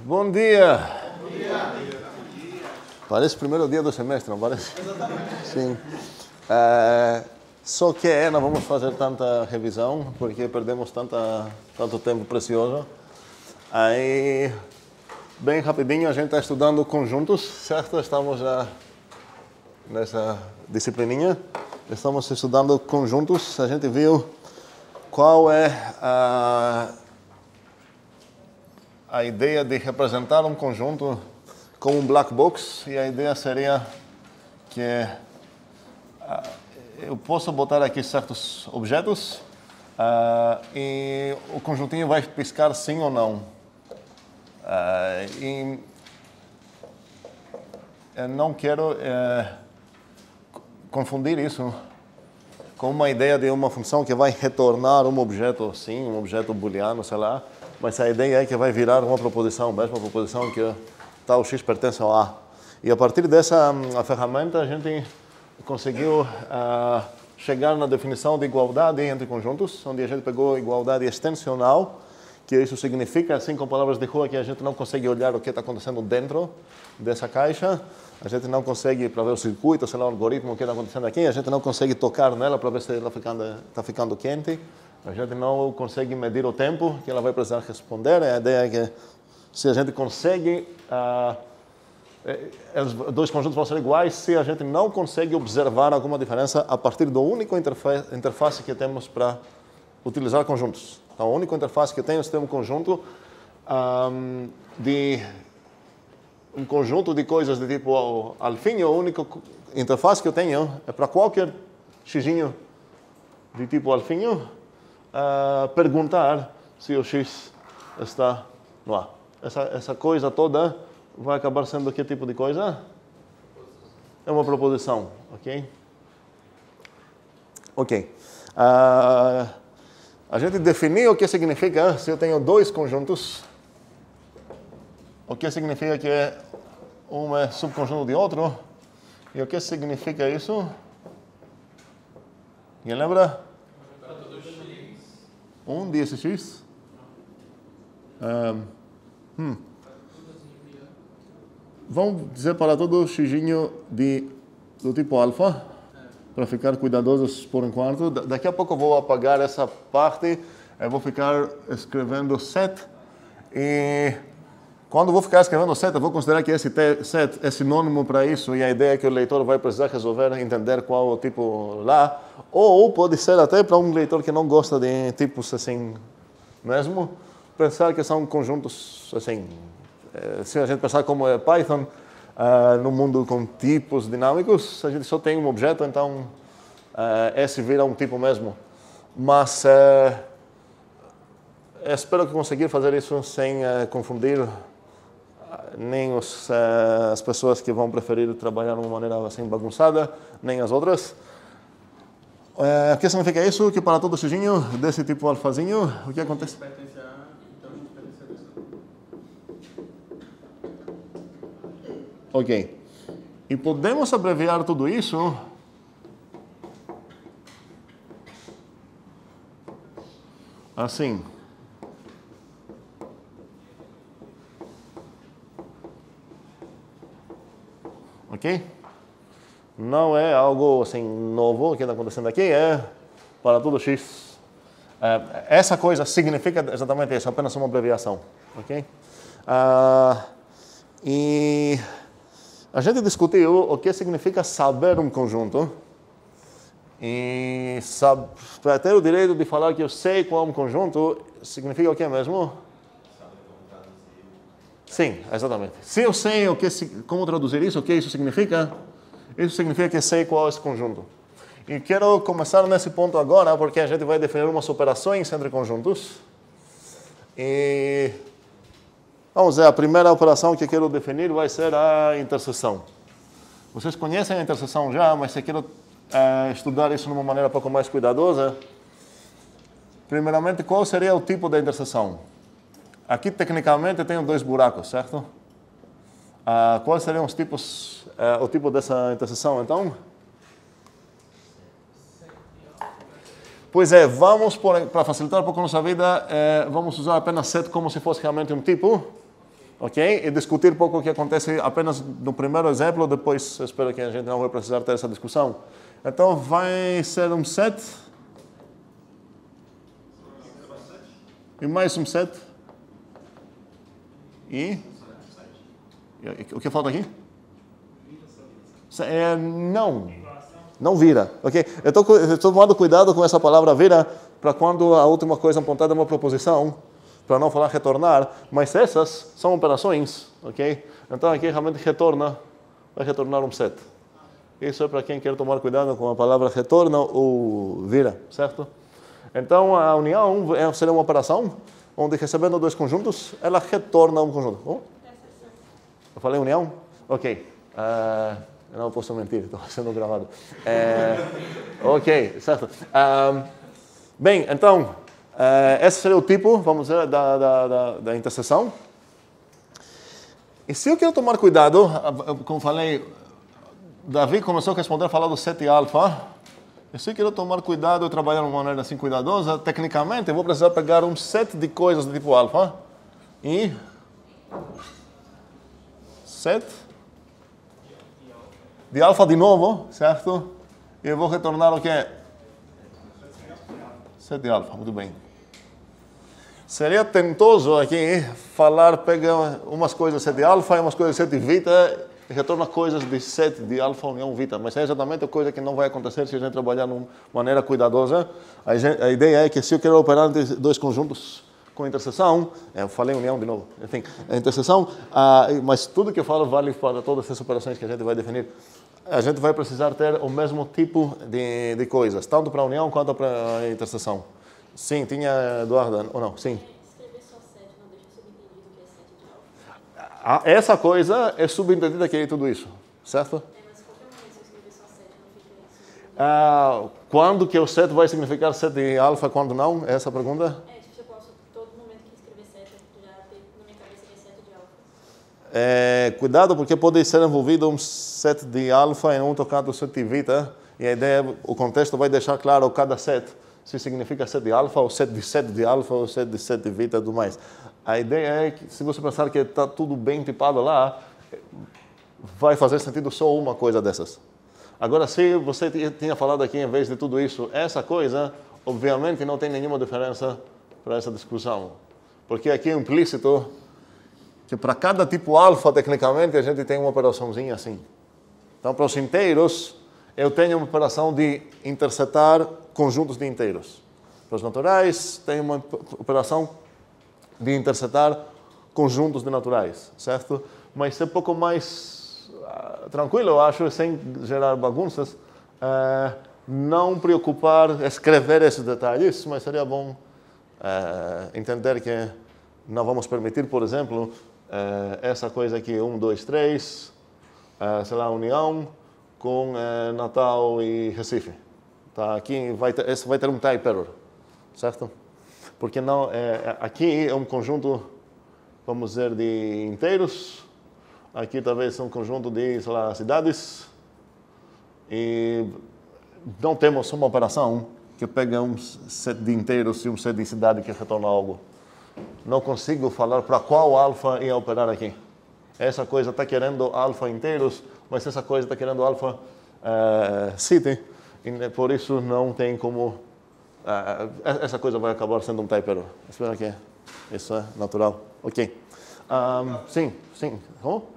Bom dia! Bom dia! Parece o primeiro dia do semestre, não parece? Sim. Só que não vamos fazer tanta revisão, porque perdemos tanto tempo precioso. Aí, bem rapidinho, a gente está estudando conjuntos, certo? Estamos já nessa disciplininha. Estamos estudando conjuntos. A gente viu qual é a ideia de representar um conjunto como um black box, e a ideia seria que eu posso botar aqui certos objetos e o conjuntinho vai piscar sim ou não. E eu não quero confundir isso com uma ideia de uma função que vai retornar um objeto sim, um objeto booleano, sei lá, mas a ideia é que vai virar uma proposição, mesmo uma proposição que tal x pertence ao A. E a partir dessa ferramenta a gente conseguiu chegar na definição de igualdade entre conjuntos, onde a gente pegou igualdade extensional, que isso significa, assim com palavras de rua, que a gente não consegue olhar o que está acontecendo dentro dessa caixa, a gente não consegue, para ver o circuito, sei lá, o algoritmo, o que está acontecendo aqui, a gente não consegue tocar nela para ver se ela está ficando quente, a gente não consegue medir o tempo que ela vai precisar responder. A ideia é que se a gente consegue, os dois conjuntos vão ser iguais se a gente não consegue observar alguma diferença a partir do único interface que temos para utilizar conjuntos. Então, a única interface que eu tenho é ter um conjunto um conjunto de coisas de tipo alfinho. A única interface que eu tenho é para qualquer xinho de tipo alfinho perguntar se o x está no A. Essa coisa toda vai acabar sendo que tipo de coisa? É uma proposição, ok? Ok. A gente definiu o que significa se eu tenho dois conjuntos. O que significa que um é subconjunto de outro. E o que significa isso? Quem lembra? Um desse x? Vamos dizer para todo xinho do tipo alfa, para ficar cuidadosos por enquanto. Daqui a pouco eu vou apagar essa parte, eu vou ficar escrevendo set, e quando eu vou ficar escrevendo set, eu vou considerar que esse set é sinônimo para isso, e a ideia é que o leitor vai precisar resolver, entender qual o tipo lá, ou pode ser até para um leitor que não gosta de tipos assim mesmo, pensar que são conjuntos assim. Se a gente pensar como é Python, no mundo com tipos dinâmicos, a gente só tem um objeto, então esse vira um tipo mesmo. Mas espero que conseguir fazer isso sem confundir nem as pessoas que vão preferir trabalhar de uma maneira assim bagunçada, nem as outras. O que significa isso? Que para todo xinho desse tipo alfazinho, o que acontece? Ok. E podemos abreviar tudo isso assim. Ok? Não é algo assim novo que está acontecendo aqui, é para todo x. Essa coisa significa exatamente isso, apenas uma abreviação. Ok? E a gente discutiu o que significa saber um conjunto. E para ter o direito de falar que eu sei qual é um conjunto, significa o que mesmo? Sim, exatamente. Se eu sei como traduzir isso, o que isso significa? Isso significa que sei qual é esse conjunto. E quero começar nesse ponto agora, porque a gente vai definir umas operações entre conjuntos. E vamos ver, a primeira operação que quero definir vai ser a interseção. Vocês conhecem a interseção já, mas se quero estudar isso de uma maneira um pouco mais cuidadosa, primeiramente, qual seria o tipo da interseção? Aqui, tecnicamente, eu tenho dois buracos, certo? Quais seriam os tipos, o tipo dessa interseção, então? Pois é, vamos, para facilitar um pouco a nossa vida, vamos usar apenas set como se fosse realmente um tipo, ok? E discutir um pouco o que acontece apenas no primeiro exemplo, depois espero que a gente não vai precisar ter essa discussão. Então vai ser um set e mais um set e o que falta aqui? Não vira, ok? Eu estou tomando cuidado com essa palavra vira para quando a última coisa apontada é uma proposição, para não falar retornar, mas essas são operações, ok? Então aqui realmente vai retornar um set. Isso é para quem quer tomar cuidado com a palavra retorna ou vira, certo? Então a união seria uma operação onde recebendo dois conjuntos, ela retorna um conjunto. Eu falei união? Ok. Eu não posso mentir, estou sendo gravado. Ok, certo. Bem, então, esse seria o tipo, vamos dizer, da interseção. E se eu quero tomar cuidado, como falei, Davi começou a responder falando do set alfa. E se eu quero tomar cuidado e trabalhar de uma maneira assim cuidadosa, tecnicamente eu vou precisar pegar um set de coisas do tipo alfa e set de alfa de novo, certo? E eu vou retornar o que é? Set de alfa, muito bem. Seria tentoso aqui falar, pega umas coisas de set de alfa e umas coisas de set de vita e retorna coisas de set de alfa união vita. Mas é exatamente a coisa que não vai acontecer se a gente trabalhar de uma maneira cuidadosa. A ideia é que se eu quero operar entre dois conjuntos com interseção, eu falei união de novo, enfim, a interseção, mas tudo que eu falo vale para todas essas operações que a gente vai definir. A gente vai precisar ter o mesmo tipo de coisas, tanto para a união quanto para a interseção. Sim, tinha Eduardo, ou não? Sim. Escrever só set não deixa subentendido que é set de alfa. Essa coisa é subentendida que é tudo isso, certo? Mas qualquer momento se eu escrever só set não fica isso. Quando que o set vai significar set de alfa, quando não? É essa a pergunta? Se eu posso, todo momento que escrever set, já ter na minha cabeça que é set de alfa. Cuidado, porque pode ser envolvido um set de alfa em um tocado set de vita, e a ideia, o contexto vai deixar claro cada set, se significa set de alfa, ou set de alfa, ou set de vita e tudo mais. A ideia é que, se você pensar que está tudo bem tipado lá, vai fazer sentido só uma coisa dessas. Agora, se você tinha falado aqui, em vez de tudo isso, essa coisa, obviamente não tem nenhuma diferença para essa discussão. Porque aqui é implícito que para cada tipo alfa, tecnicamente, a gente tem uma operaçãozinha assim. Então, para os inteiros, eu tenho uma operação de intersetar conjuntos de inteiros. Para os naturais, tenho uma operação de intersetar conjuntos de naturais, certo? Mas é um pouco mais tranquilo, eu acho, sem gerar bagunças, não preocupar, escrever esses detalhes, mas seria bom entender que não vamos permitir, por exemplo, essa coisa aqui, 1, 2, 3, sei lá, união com Natal e Recife. Tá? Aqui esse vai ter um type error, certo? Porque não, aqui é um conjunto, vamos dizer, de inteiros. Aqui talvez é um conjunto de, sei lá, cidades. E não temos uma operação que pega um set de inteiros e um set de cidade que retorna algo. Não consigo falar para qual alfa ia operar aqui. Essa coisa está querendo alfa inteiros, mas essa coisa está querendo alfa city. E por isso não tem como... essa coisa vai acabar sendo um type error. Espero que isso é natural. Ok. Sim. Como?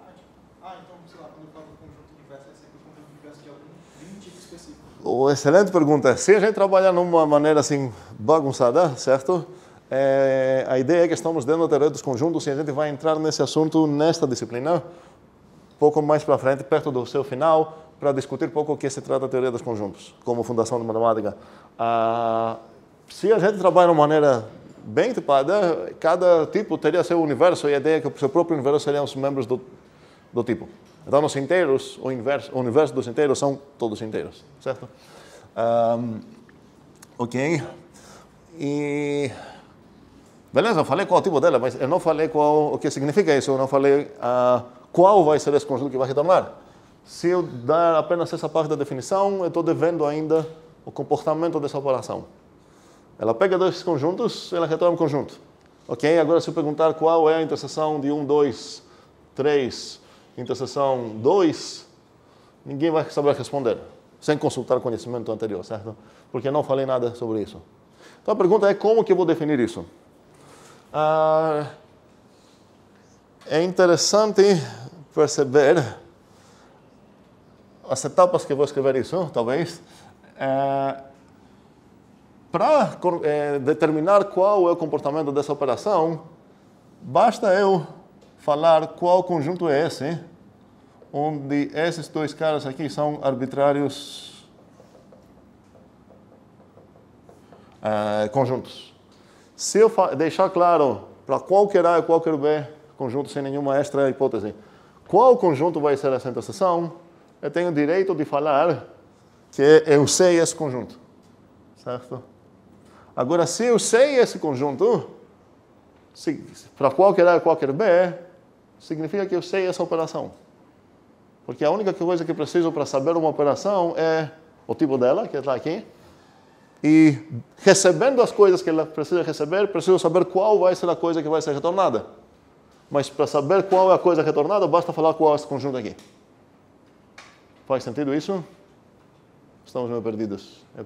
Então, sei lá, quando eu falo do conjunto diverso, é sempre o conjunto diverso de algum tipo específico. Excelente pergunta. Se a gente trabalhar de uma maneira assim bagunçada, certo? A ideia é que estamos dentro da teoria dos conjuntos e a gente vai entrar nesse assunto nesta disciplina, pouco mais para frente, perto do seu final, para discutir um pouco o que se trata a teoria dos conjuntos, como fundação de matemática. Se a gente trabalha de uma maneira bem tipada, cada tipo teria seu universo e a ideia é que o seu próprio universo seriam os membros do tipo. Então, os inteiros, o universo dos inteiros são todos inteiros, certo? Ok. E... beleza, eu falei qual é o tipo dela, mas eu não falei o que significa isso, eu não falei qual vai ser esse conjunto que vai retornar. Se eu dar apenas essa parte da definição, eu estou devendo ainda o comportamento dessa operação. Ela pega dois conjuntos, ela retorna um conjunto. Ok? Agora, se eu perguntar qual é a interseção de 1, 2, 3, interseção 2, ninguém vai saber responder, sem consultar o conhecimento anterior, certo? Porque eu não falei nada sobre isso. Então, a pergunta é como que eu vou definir isso? É interessante perceber as etapas que eu vou escrever isso, talvez. Para determinar qual é o comportamento dessa operação, basta eu falar qual conjunto é esse, onde esses dois caras aqui são arbitrários conjuntos. Se eu deixar claro para qualquer A e qualquer B conjunto sem nenhuma extra hipótese, qual conjunto vai ser essa interseção, eu tenho o direito de falar que eu sei esse conjunto, certo? Agora, se eu sei esse conjunto, para qualquer A e qualquer B, significa que eu sei essa operação. Porque a única coisa que eu preciso para saber uma operação é o tipo dela, que está aqui, e recebendo as coisas que ela precisa receber, preciso saber qual vai ser a coisa que vai ser retornada. Mas para saber qual é a coisa retornada, basta falar qual é esse conjunto aqui. Faz sentido isso? Estamos meio perdidos. É a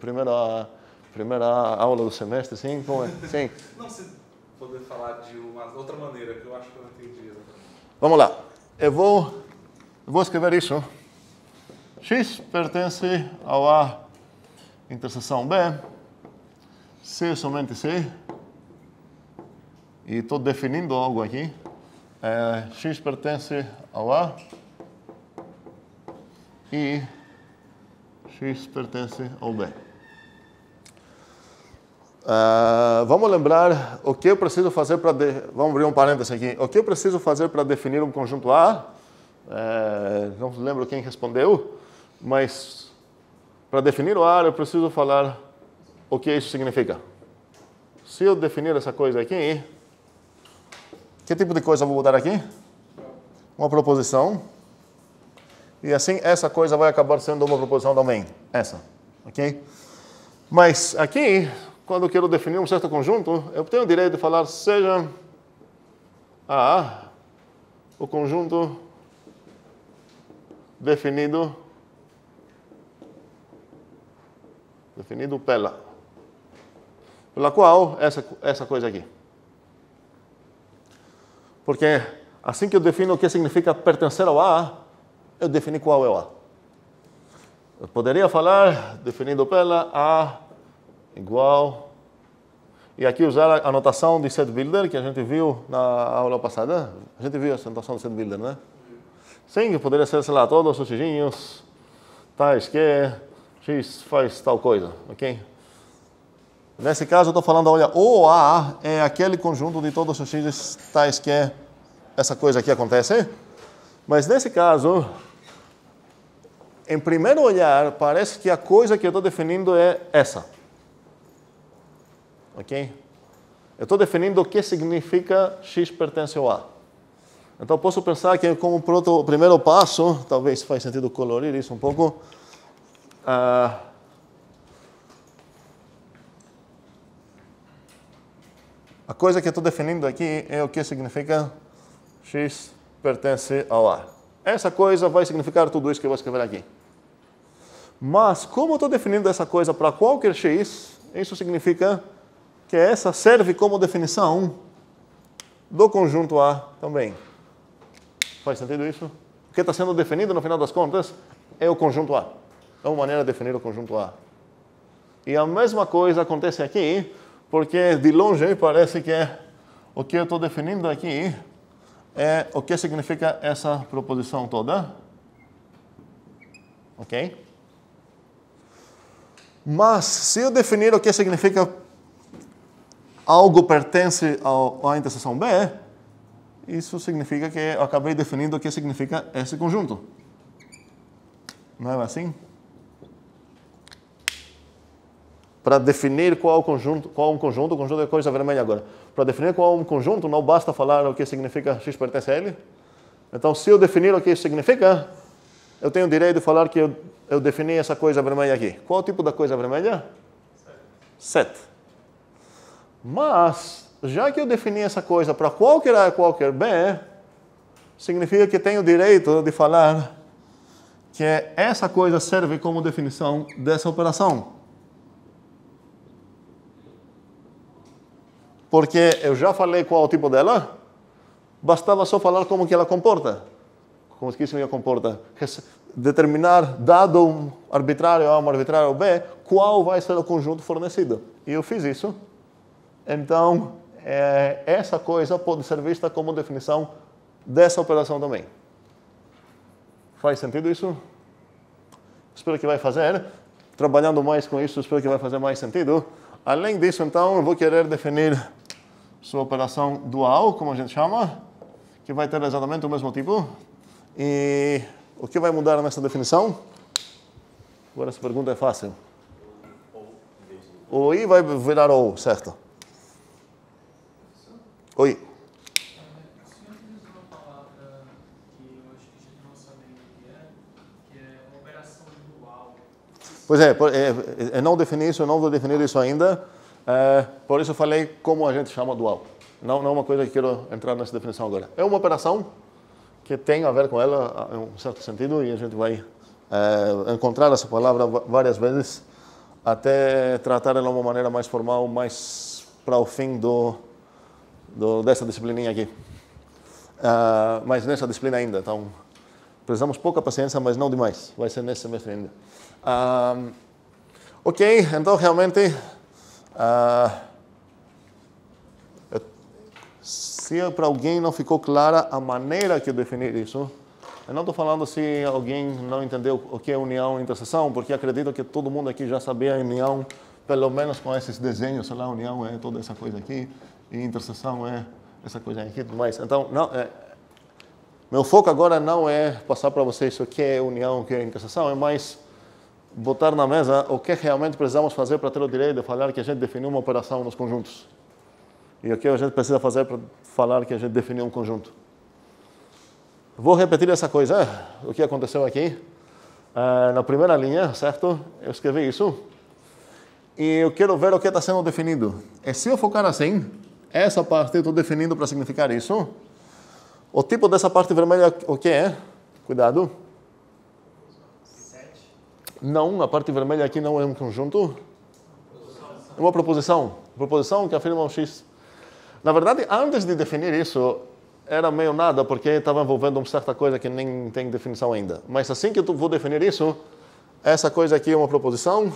primeira aula do semestre, sim? Como é? Sim. Não, se poder falar de uma outra maneira, que eu acho que eu não entendi. Vamos lá. Eu vou escrever isso. X pertence ao A interseção B. C somente C. E estou definindo algo aqui. X pertence ao A. E X pertence ao B. Vamos lembrar o que eu preciso fazer para... Vamos abrir um parênteses aqui. O que eu preciso fazer para definir um conjunto A? Não lembro quem respondeu, mas para definir o A eu preciso falar o que isso significa. Se eu definir essa coisa aqui, que tipo de coisa eu vou botar aqui? Uma proposição. E assim, essa coisa vai acabar sendo uma proposição também. Essa. Ok? Mas aqui, quando eu quero definir um certo conjunto, eu tenho o direito de falar seja A o conjunto definido pela qual essa coisa aqui. Porque assim que eu defino o que significa pertencer ao A, eu defini qual é o A. Eu poderia falar, definido pela A igual... E aqui usar a notação de set builder, que a gente viu na aula passada. A gente viu essa notação de set builder, né? Sim, que poderia ser, sei lá, todos os xzinhos, tais que x faz tal coisa, ok? Nesse caso, eu estou falando, olha, o A é aquele conjunto de todos os x tais que essa coisa aqui acontece. Mas nesse caso, em primeiro olhar, parece que a coisa que eu estou definindo é essa. Ok? Eu estou definindo o que significa x pertence ao A. Então, posso pensar que como primeiro passo, talvez faz sentido colorir isso um pouco, a coisa que eu estou definindo aqui é o que significa x pertence ao A. Essa coisa vai significar tudo isso que eu vou escrever aqui. Mas, como eu estou definindo essa coisa para qualquer x, isso significa que essa serve como definição do conjunto A também. Faz sentido isso? O que está sendo definido, no final das contas, é o conjunto A. É uma maneira de definir o conjunto A. E a mesma coisa acontece aqui, porque de longe parece que o que eu estou definindo aqui é o que significa essa proposição toda. Ok? Mas, se eu definir o que significa algo pertence à interseção B, isso significa que eu acabei definindo o que significa esse conjunto. Não é assim? Para definir qual um conjunto, o conjunto é coisa vermelha agora. Para definir qual é um conjunto, não basta falar o que significa x pertence a ele. Então, se eu definir o que isso significa, eu tenho o direito de falar que eu defini essa coisa vermelha aqui. Qual é o tipo da coisa vermelha? Set. Mas, já que eu defini essa coisa para qualquer A e qualquer B, significa que tenho o direito de falar que essa coisa serve como definição dessa operação. Porque eu já falei qual é o tipo dela, bastava só falar como que ela comporta. Como que isso me comporta? Determinar, dado um arbitrário A, um arbitrário B, qual vai ser o conjunto fornecido. E eu fiz isso. Então, essa coisa pode ser vista como definição dessa operação também. Faz sentido isso? Espero que vai fazer. Trabalhando mais com isso, espero que vai fazer mais sentido. Além disso, então, eu vou querer definir sua operação dual, como a gente chama, que vai ter exatamente o mesmo tipo. E o que vai mudar nessa definição? Agora essa pergunta é fácil. O I vai virar O, certo? Oi. Pois é, eu não defini isso, eu não vou definir isso ainda. Por isso eu falei como a gente chama dual. Não é uma coisa que quero entrar nessa definição agora. É uma operação que tem a ver com ela em um certo sentido e a gente vai encontrar essa palavra várias vezes até tratar ela de uma maneira mais formal, mais para o fim dessa disciplininha aqui. Mas nessa disciplina ainda, então precisamos pouca paciência, mas não demais. Vai ser nesse semestre ainda. Ok, então realmente, se para alguém não ficou clara a maneira que eu definir isso, eu não estou falando se alguém não entendeu o que é união e interseção, porque acredito que todo mundo aqui já sabia a união, pelo menos com esses desenhos, sei lá, união é toda essa coisa aqui, e interseção é essa coisa aqui e tudo mais. Então, meu foco agora não é passar para vocês o que é união, o que é interseção, é mais botar na mesa o que realmente precisamos fazer para ter o direito de falar que a gente definiu uma operação nos conjuntos. E o que a gente precisa fazer para falar que a gente definiu um conjunto. Vou repetir essa coisa, o que aconteceu aqui. Na primeira linha, certo? Eu escrevi isso. E eu quero ver o que está sendo definido. E se eu focar assim, essa parte eu estou definindo para significar isso. O tipo dessa parte vermelha, o que é? Cuidado. Não, a parte vermelha aqui não é um conjunto. É uma proposição. Proposição que afirma um X. Na verdade, antes de definir isso, era meio nada, porque estava envolvendo uma certa coisa que nem tem definição ainda. Mas assim que eu vou definir isso, essa coisa aqui é uma proposição.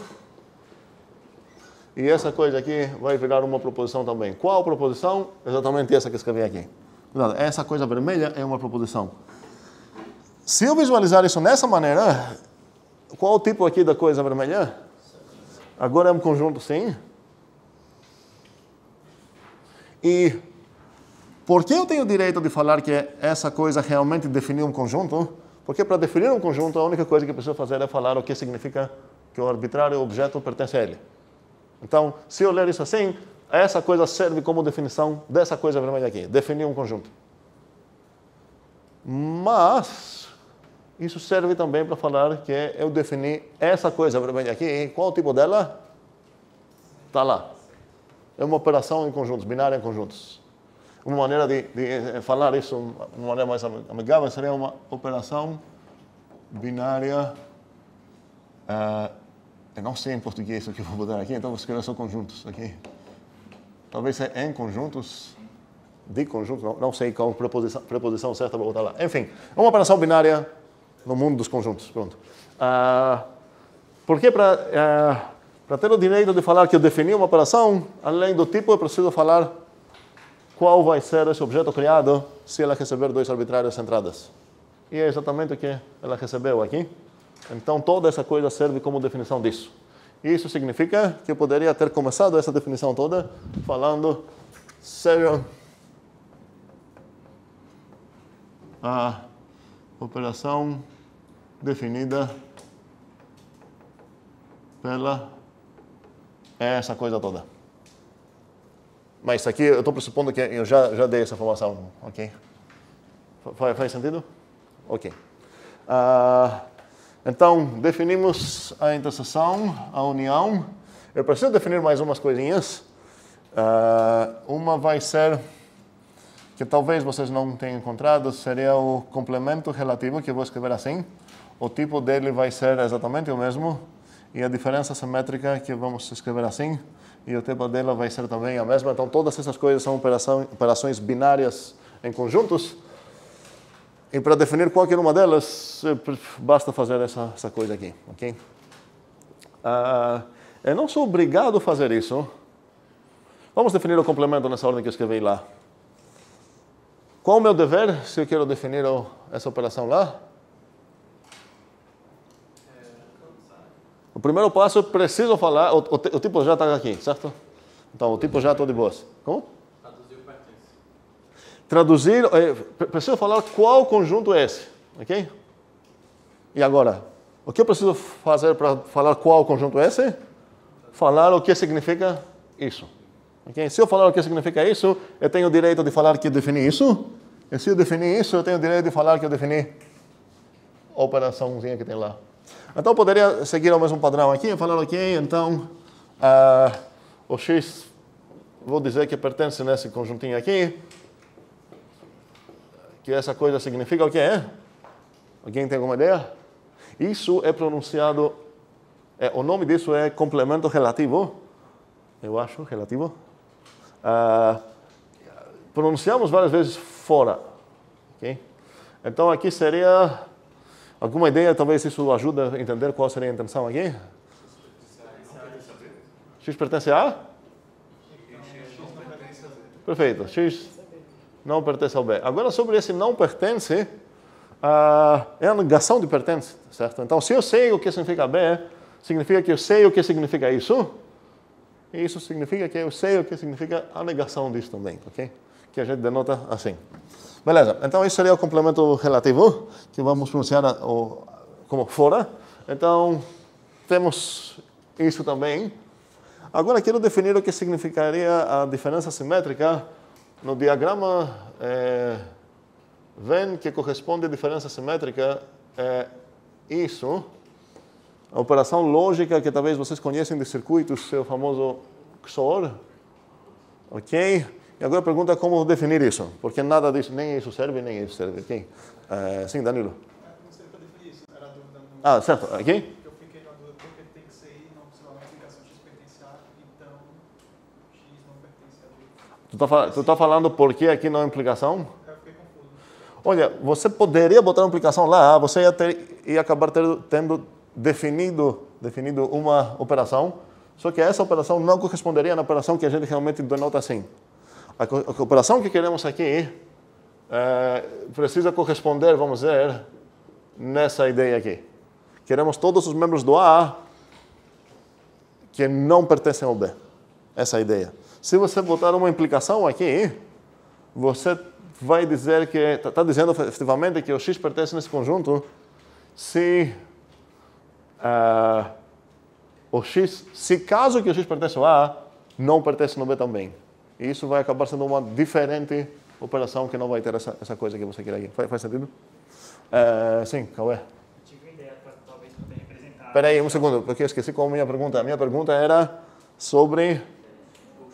E essa coisa aqui vai virar uma proposição também. Qual proposição? Exatamente essa que eu escrevi aqui. Essa coisa vermelha é uma proposição. Se eu visualizar isso dessa maneira, qual o tipo aqui da coisa vermelha? Agora é um conjunto, sim. E por que eu tenho o direito de falar que essa coisa realmente definiu um conjunto? Porque para definir um conjunto, a única coisa que eu preciso fazer é falar o que significa que o arbitrário objeto pertence a ele. Então, se eu ler isso assim, essa coisa serve como definição dessa coisa vermelha aqui. Definir um conjunto. Mas isso serve também para falar que eu defini essa coisa vermelha aqui. E qual o tipo dela? Está lá. É uma operação em conjuntos, binária em conjuntos. Uma maneira de falar isso, uma maneira mais amigável, seria uma operação binária. Eu não sei em português o que eu vou botar aqui, então vou escrever só conjuntos aqui. Talvez seja em conjuntos, de conjuntos, não sei qual preposição certa para botar lá. Enfim, é uma operação binária no mundo dos conjuntos. Pronto. Porque para ter o direito de falar que eu defini uma operação, além do tipo, eu preciso falar qual vai ser esse objeto criado se ela receber dois arbitrários entradas. E é exatamente o que ela recebeu aqui. Então, toda essa coisa serve como definição disso. Isso significa que eu poderia ter começado essa definição toda falando seja a operação definida pela essa coisa toda. Mas aqui eu estou pressupondo que eu já dei essa informação, ok? Faz sentido? Ok. Então, definimos a interseção, a união. Eu preciso definir mais umas coisinhas. Uma vai ser, que talvez vocês não tenham encontrado, seria o complemento relativo, que eu vou escrever assim. O tipo dele vai ser exatamente o mesmo, e a diferença simétrica, que vamos escrever assim, e o tipo dela vai ser também a mesma. Então, todas essas coisas são operações binárias em conjuntos. E para definir qualquer uma delas, basta fazer essa coisa aqui, ok? Eu não sou obrigado a fazer isso. Vamos definir o complemento nessa ordem que eu escrevi lá. Qual o meu dever se eu quero definir essa operação lá? O primeiro passo, eu preciso falar, o tipo já está aqui, certo? Então, o tipo já está de boas. Como? Traduzir, preciso falar qual conjunto é esse, ok? E agora, o que eu preciso fazer para falar qual conjunto é esse? Falar o que significa isso. Okay? Se eu falar o que significa isso, eu tenho o direito de falar que eu defini isso. E se eu definir isso, eu tenho o direito de falar que eu defini a operaçãozinha que tem lá. Então, eu poderia seguir o mesmo padrão aqui e falar, ok, então, o x, vou dizer que pertence nesse conjuntinho aqui. Que essa coisa significa o que é? Alguém tem alguma ideia? Isso é pronunciado, o nome disso é complemento relativo, eu acho, relativo. Pronunciamos várias vezes fora. Okay? Então aqui seria, alguma ideia, talvez isso ajude a entender qual seria a intenção aqui? X pertence a? Perfeito, X não pertence ao B. Agora, sobre esse não pertence, é a negação de pertence, certo? Então, se eu sei o que significa B, significa que eu sei o que significa isso, e isso significa que eu sei o que significa a negação disso também, ok? Que a gente denota assim. Beleza, então isso seria o complemento relativo, que vamos pronunciar como fora. Então, temos isso também. Agora, quero definir o que significaria a diferença simétrica. No diagrama, Venn, que corresponde à diferença simétrica, é isso. A operação lógica que talvez vocês conhecem de circuitos, é o famoso XOR. Ok? E agora a pergunta é como definir isso, porque nada disso, nem isso serve, nem isso serve. Ok? Sim, Danilo? Não sei para definir isso, era a dúvida. Certo. Aqui? Eu fiquei na dúvida porque tem que ser I, não precisa uma aplicação X pertence a, então X não pertence a B. Tu tá falando por que aqui não é implicação? Eu fiquei confuso. Olha, você poderia botar uma implicação lá, você ia acabar tendo definido uma operação, só que essa operação não corresponderia na operação que a gente realmente denota assim. A operação que queremos aqui precisa corresponder, vamos dizer, nessa ideia aqui. Queremos todos os membros do A que não pertencem ao B. Essa é a ideia. Se você botar uma implicação aqui, você vai dizer que está dizendo efetivamente que o X pertence nesse conjunto se o X, se caso que o X pertence ao A, não pertence no B também. E isso vai acabar sendo uma diferente operação que não vai ter essa coisa que você quer aqui. Faz sentido? Sim, Cauê. Tive uma ideia para talvez poder representar. Espera aí um segundo, porque eu esqueci qual a minha pergunta. A minha pergunta era sobre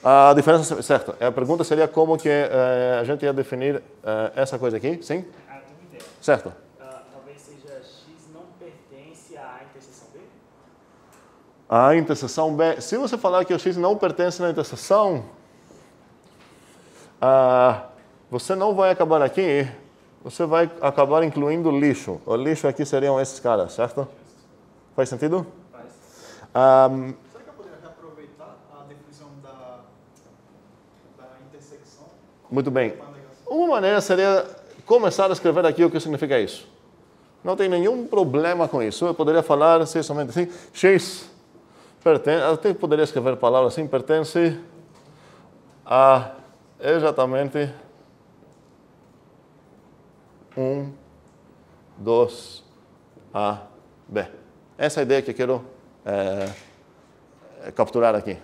a diferença, certo. A pergunta seria como que a gente ia definir essa coisa aqui, sim? Tenho uma ideia. Certo. Talvez seja X não pertence à interseção B? A interseção B, se você falar que o X não pertence na interseção, você não vai acabar aqui, você vai acabar incluindo lixo. O lixo aqui seriam esses caras, certo? Faz sentido? Faz. Será que eu poderia reaproveitar a definição da intersecção? Muito bem. Com a negação? Uma maneira seria começar a escrever aqui o que significa isso. Não tem nenhum problema com isso. Eu poderia falar somente assim, X pertence, até poderia escrever palavras assim, pertence a exatamente 1, 2, A, B. Essa é a ideia que eu quero capturar aqui.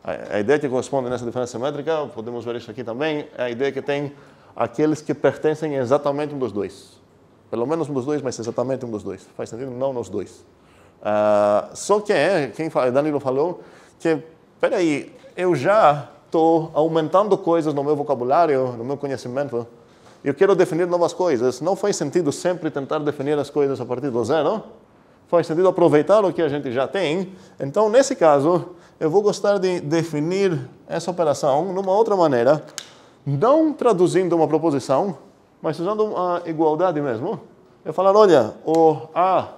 A ideia que corresponde nessa diferença simétrica, podemos ver isso aqui também, é a ideia que tem aqueles que pertencem exatamente um dos dois. Pelo menos um dos dois, mas exatamente um dos dois. Faz sentido? Não nos dois. Só que, Danilo falou, que, peraí, eu já estou aumentando coisas no meu vocabulário, no meu conhecimento. Eu quero definir novas coisas. Não faz sentido sempre tentar definir as coisas a partir do zero. Faz sentido aproveitar o que a gente já tem. Então, nesse caso, eu vou gostar de definir essa operação numa outra maneira, não traduzindo uma proposição, mas usando a igualdade mesmo. Eu falar, olha, o A,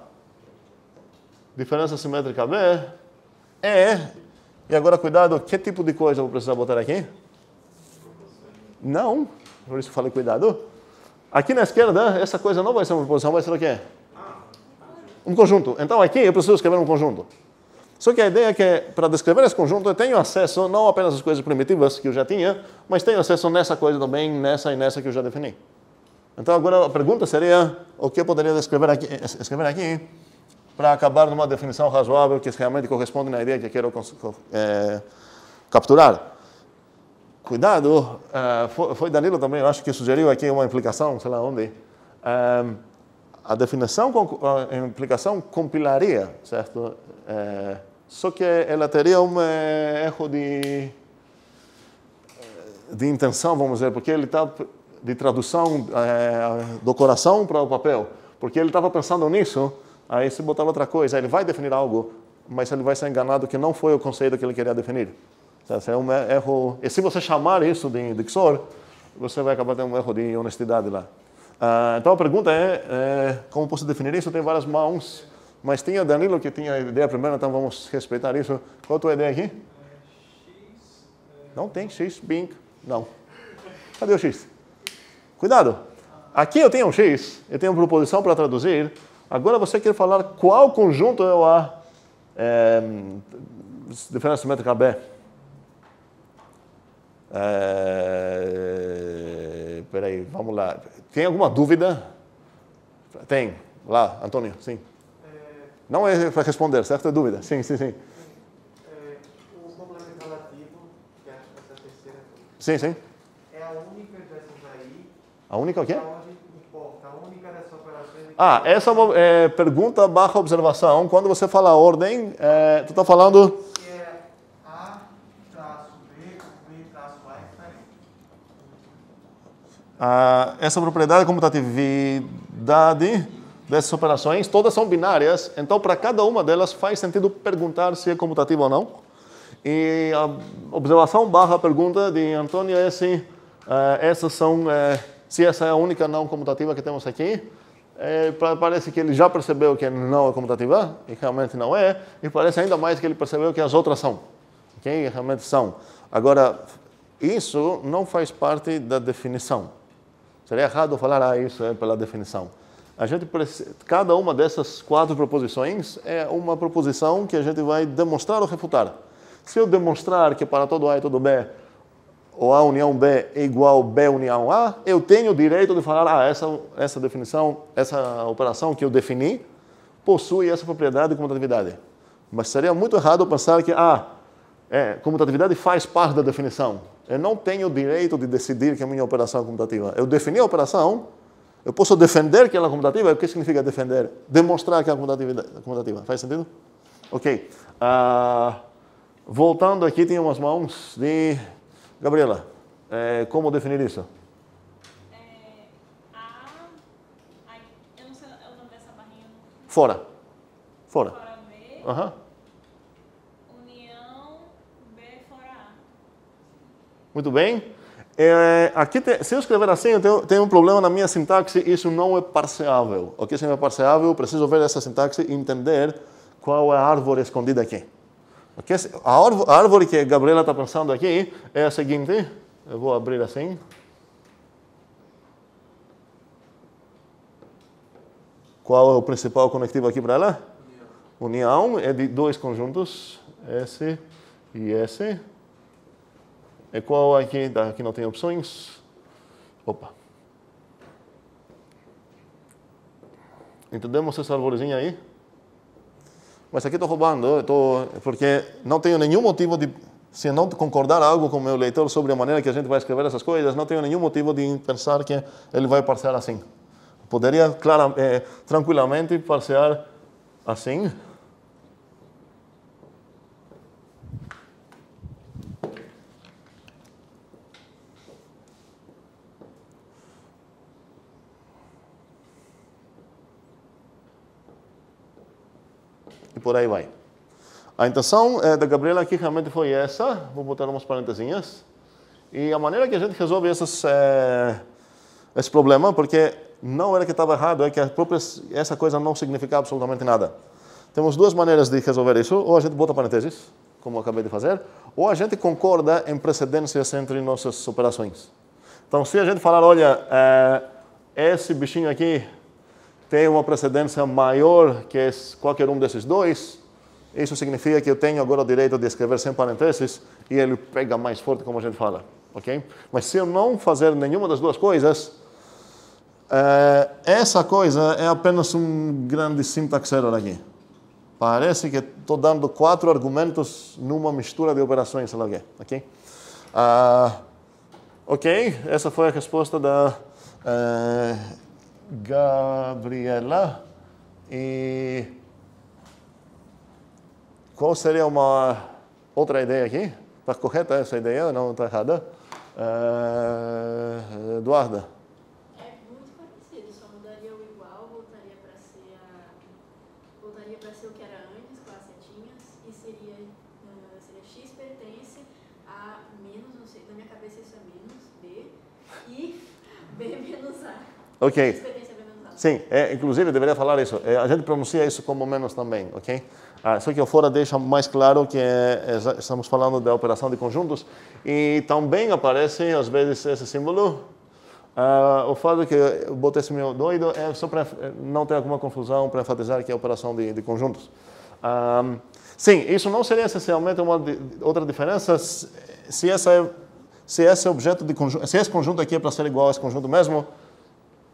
diferença simétrica B, é... E agora, cuidado, que tipo de coisa eu vou precisar botar aqui? Não. Por isso eu falei cuidado. Aqui na esquerda, essa coisa não vai ser uma proposição, vai ser o quê? Um conjunto. Então aqui eu preciso escrever um conjunto. Só que a ideia é que, para descrever esse conjunto, eu tenho acesso não apenas às coisas primitivas que eu já tinha, mas tenho acesso nessa coisa também, nessa e nessa que eu já defini. Então agora a pergunta seria, o que eu poderia escrever aqui para acabar numa definição razoável que realmente corresponde na ideia que eu quero capturar. Cuidado, foi Danilo também, eu acho que sugeriu aqui uma implicação, sei lá onde. A definição, a implicação compilaria, certo? Só que ela teria um erro de intenção, vamos dizer, porque ele está de tradução do coração para o papel. Porque ele estava pensando nisso, aí se botar outra coisa, ele vai definir algo, mas ele vai ser enganado que não foi o conceito que ele queria definir. É um erro. E se você chamar isso de XOR, você vai acabar tendo um erro de honestidade lá. Então a pergunta é como posso definir isso? Tem várias mãos, mas tinha Danilo que tinha a ideia primeiro, então vamos respeitar isso. Qual a tua ideia aqui? X. Não tem X, Bing, não. Cadê o X? Cuidado. Aqui eu tenho um X, eu tenho uma proposição para traduzir. Agora você quer falar qual conjunto é o A? Diferença simétrica B. Peraí, vamos lá. Tem alguma dúvida? Tem. Lá, Antônio, sim. Não é para responder, certo? É dúvida. Sim. O complemento relativo, que acho que essa terceira. Sim. É a única dessas aí. A única o quê? Onde importa, a única dessas operações. Essa é uma pergunta barra observação. Quando você fala a ordem, tu está falando... Que é A traço B, B traço A é diferente. Essa propriedade comutatividade dessas operações, todas são binárias, então para cada uma delas faz sentido perguntar se é comutativa ou não. E a observação barra pergunta de Antônio é se essas são, se essa é a única não comutativa que temos aqui. Parece que ele já percebeu que não é comutativa, e realmente não é, e parece ainda mais que ele percebeu que as outras são, okay? Realmente são. Agora, isso não faz parte da definição. Seria errado falar, isso é pela definição. Cada uma dessas 4 proposições é uma proposição que a gente vai demonstrar ou refutar. Se eu demonstrar que para todo A e todo B, o A união B é igual B união A, eu tenho o direito de falar, essa definição, essa operação que eu defini, possui essa propriedade de comutatividade. Mas seria muito errado pensar que comutatividade faz parte da definição. Eu não tenho o direito de decidir que a minha operação é comutativa. Eu defini a operação, eu posso defender que ela é comutativa. O que significa defender? Demonstrar que é comutativa. Faz sentido? Ok. Voltando aqui, tem umas mãos de... Gabriela, como definir isso? Eu não sei o nome dessa barrinha. Fora. Fora B. União B fora A. Muito bem. Aqui, se eu escrever assim, eu tenho um problema na minha sintaxe, isso não é parseável. O que se não é parseável, eu preciso ver essa sintaxe e entender qual é a árvore escondida aqui. Okay? A árvore que a Gabriela está pensando aqui é a seguinte, eu vou abrir assim. Qual é o principal conectivo aqui para ela? União é de 2 conjuntos, S e S. E qual aqui? Aqui não tem opções. Opa. Entendemos essa arvorezinha aí? Mas aqui estou roubando, porque não tenho nenhum motivo de, se não concordar algo com o meu leitor sobre a maneira que a gente vai escrever essas coisas, não tenho nenhum motivo de pensar que ele vai parsear assim. Poderia, tranquilamente, parsear assim. e por aí vai. A intenção da Gabriela aqui realmente foi essa. Vou botar umas parentesinhas. E a maneira que a gente resolve esse problema, porque não era que estava errado, é que essa coisa não significa absolutamente nada. Temos duas maneiras de resolver isso. Ou a gente bota parênteses, como eu acabei de fazer, ou a gente concorda em precedências entre nossas operações. Então, se a gente falar, olha, esse bichinho aqui tem uma precedência maior que qualquer um desses dois, isso significa que eu tenho agora o direito de escrever sem parênteses e ele pega mais forte, como a gente fala. Okay? Mas se eu não fazer nenhuma das duas coisas, essa coisa é apenas um grande syntax error aqui. Parece que estou dando 4 argumentos numa mistura de operações, sei lá o quê. Okay? Ok, essa foi a resposta da Gabriela. E qual seria uma outra ideia aqui? Está correta essa ideia? Não está errada? Eduarda. É muito parecido, só mudaria o igual, voltaria para ser o que era antes, com as setinhas, e seria x pertence a menos, não sei, na minha cabeça isso é menos, b, e b menos a. Ok. X pertence a b menos a. Sim, inclusive eu deveria falar isso. A gente pronuncia isso como menos também, ok? Só que o fora deixa mais claro que estamos falando da operação de conjuntos e também aparece às vezes esse símbolo. O fato que eu botei esse meu doido é só para não ter alguma confusão, para enfatizar que é a operação de conjuntos. Sim, isso não seria essencialmente outra diferença se esse objeto de conjunto, se esse conjunto aqui é para ser igual a esse conjunto mesmo.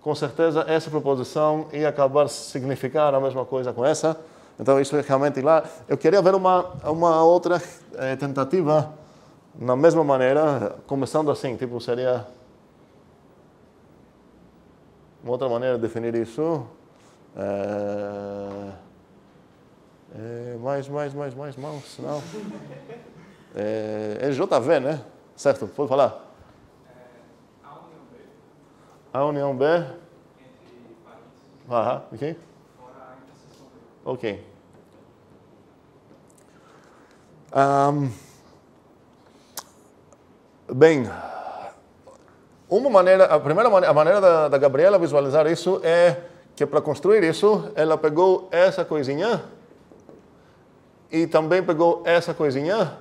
Com certeza essa proposição ia acabar significar a mesma coisa com essa. Então, isso é realmente lá. Eu queria ver uma outra tentativa na mesma maneira, começando assim, tipo, seria uma outra maneira de definir isso. Mais, não. É JV, né? Certo, pode falar. A união B. Entre parênteses. Ok. Ok. Bem, a maneira da Gabriela visualizar isso é que para construir isso, ela pegou essa coisinha e também pegou essa coisinha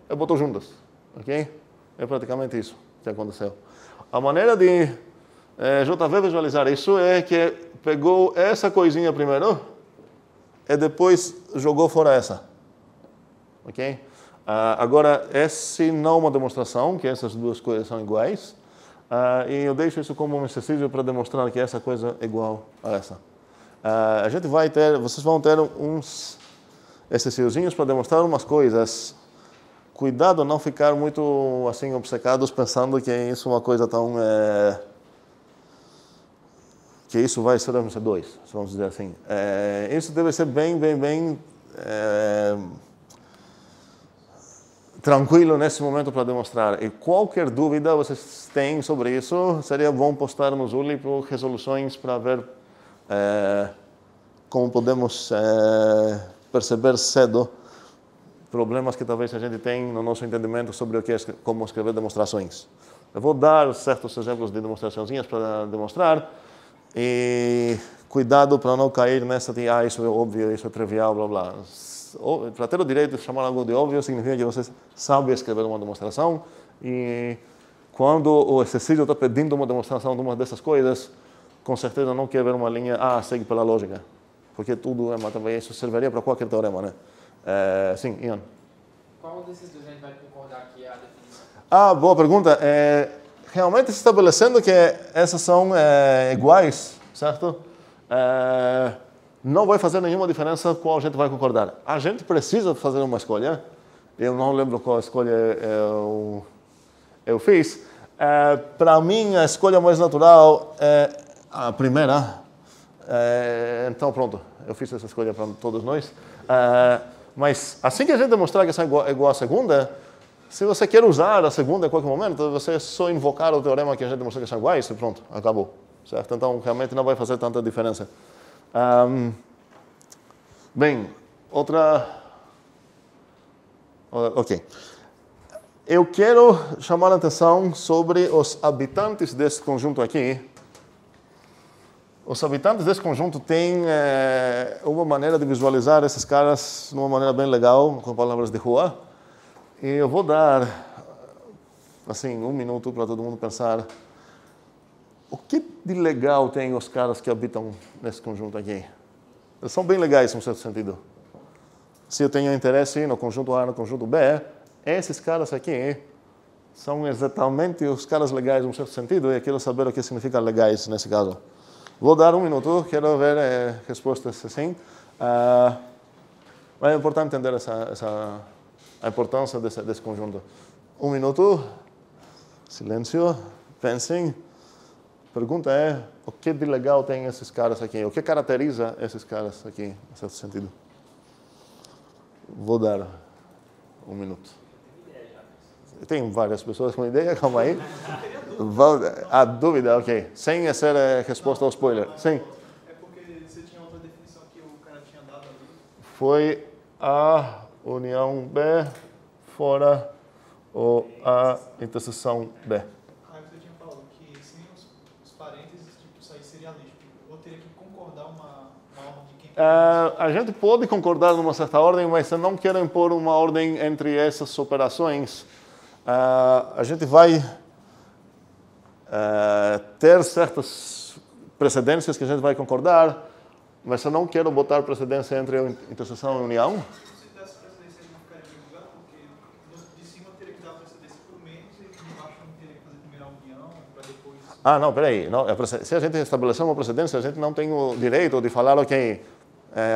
e botou juntas, ok? É praticamente isso que aconteceu. A maneira de JV visualizar isso é que pegou essa coisinha primeiro e depois jogou fora essa. Ok? Agora, esse não é uma demonstração, que essas duas coisas são iguais. E eu deixo isso como um exercício para demonstrar que essa coisa é igual a essa. Vocês vão ter uns exercíciozinhos para demonstrar umas coisas. Cuidado não ficar muito assim obcecados pensando que isso é uma coisa tão... que isso vai ser MC2, vamos dizer assim. Isso deve ser bem tranquilo nesse momento para demonstrar. E qualquer dúvida vocês têm sobre isso, seria bom postar no Zuli por resoluções para ver como podemos perceber cedo problemas que talvez a gente tem no nosso entendimento sobre como escrever demonstrações. Eu vou dar certos exemplos de demonstraçõezinhas para demonstrar. E cuidado para não cair nessa de isso é óbvio, isso é trivial, blá blá. Para ter o direito de chamar algo de óbvio significa que você sabe escrever uma demonstração e quando o exercício está pedindo uma demonstração de uma dessas coisas, com certeza não quer ver uma linha, segue pela lógica, porque tudo é matemática, isso serviria para qualquer teorema, né? Sim, Ian. Qual desses dois a gente vai concordar que é a definição? Boa pergunta. Realmente estabelecendo que essas são iguais, certo? Não vai fazer nenhuma diferença qual a gente vai concordar. A gente precisa fazer uma escolha. Eu não lembro qual escolha eu fiz. Para mim, a escolha mais natural é a primeira. Então, pronto. Eu fiz essa escolha para todos nós. Mas assim que a gente demonstrar que essa é igual à segunda, se você quer usar a segunda em qualquer momento, você é só invocar o teorema que a gente demonstrou que são iguais e pronto, acabou. Certo? Então, realmente não vai fazer tanta diferença. Bem, Ok. Eu quero chamar a atenção sobre os habitantes desse conjunto aqui. Os habitantes desse conjunto têm uma maneira de visualizar esses caras de uma maneira bem legal, com palavras de rua. E eu vou dar, assim, 1 minuto para todo mundo pensar o que de legal tem os caras que habitam nesse conjunto aqui. Eles são bem legais, em um certo sentido. Se eu tenho interesse no conjunto A, no conjunto B, esses caras aqui são exatamente os caras legais, em um certo sentido, e eu quero saber o que significa legais nesse caso. Vou dar 1 minuto, quero ver respostas assim. Mas é importante entender a importância desse conjunto. 1 minuto, silêncio, pensem. A pergunta é, o que de legal tem esses caras aqui? O que caracteriza esses caras aqui, em certo sentido? Vou dar 1 minuto. Tem várias pessoas com ideia, calma aí. A dúvida, ok. Sem essa resposta ao spoiler. Sim. É porque você tinha outra definição que o cara tinha dado ali. Foi A união B fora ou A interseção B. Aí você tinha falado que sem os parênteses, tipo, isso aí seria lixo. Eu teria que concordar uma ordem de quem... A gente pode concordar numa certa ordem, mas eu não quero impor uma ordem entre essas operações. A gente vai ter certas precedências que a gente vai concordar, mas eu não quero botar precedência entre interseção e união. Se desse precedência, ele não ficaria divulgado, porque de cima teria que dar precedência por menos e de baixo não teria que fazer primeiro a união para depois... Ah, não, peraí. Não, se a gente estabelecer uma precedência, a gente não tem o direito de falar, ok,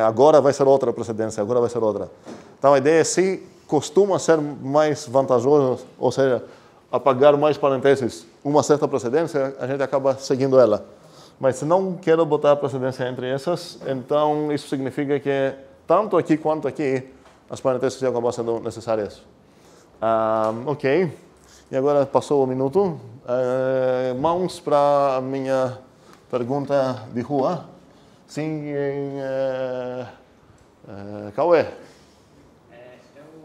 agora vai ser outra precedência, agora vai ser outra. Então a ideia é se costuma ser mais vantajoso, ou seja, apagar mais parênteses, uma certa precedência, a gente acaba seguindo ela. Mas se não quero botar precedência entre essas, então isso significa que tanto aqui quanto aqui as parênteses vão acabar sendo necessárias. Ok. E agora passou 1 minuto. Mãos para a minha pergunta de rua. Sim, Cauê.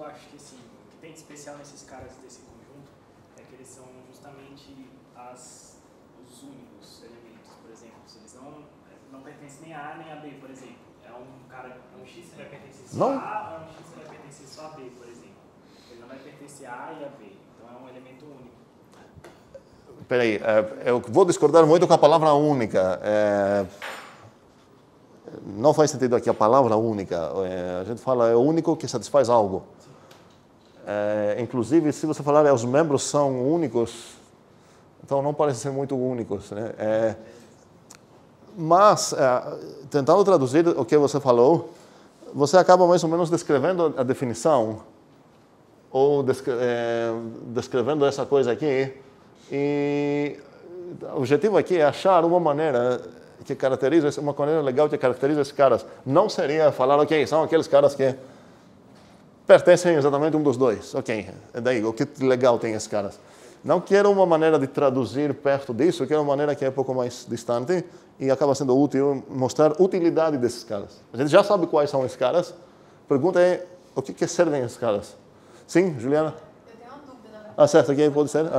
Eu acho que assim, o que tem de especial nesses caras desse conjunto é que eles são justamente os únicos elementos. Por exemplo, se eles não pertencem nem a A nem a B, por exemplo. É um X que vai pertencer só Não. a A, é um X que vai pertencer só a B, por exemplo. Ele não vai pertencer a A e a B. Então é um elemento único. Peraí, eu vou discordar muito com a palavra única. Não faz sentido aqui a palavra única. A gente fala é o único que satisfaz algo. Inclusive, se você falar os membros são únicos, então não parecem ser muito únicos, né? Mas, tentando traduzir o que você falou, você acaba mais ou menos descrevendo a definição, ou descrevendo essa coisa aqui, e o objetivo aqui é achar uma maneira que caracteriza, uma maneira legal que caracteriza esses caras. Não seria falar, ok, são aqueles caras que pertencem exatamente a um dos dois. Ok, daí, o que legal tem esses caras? Não quero uma maneira de traduzir perto disso, quero uma maneira que é um pouco mais distante e acaba sendo útil mostrar a utilidade desses caras. A gente já sabe quais são esses caras. A pergunta é, o que servem esses caras? Sim, Juliana? Eu tenho uma dúvida, na verdade. Ah, certo, aqui pode ser? Se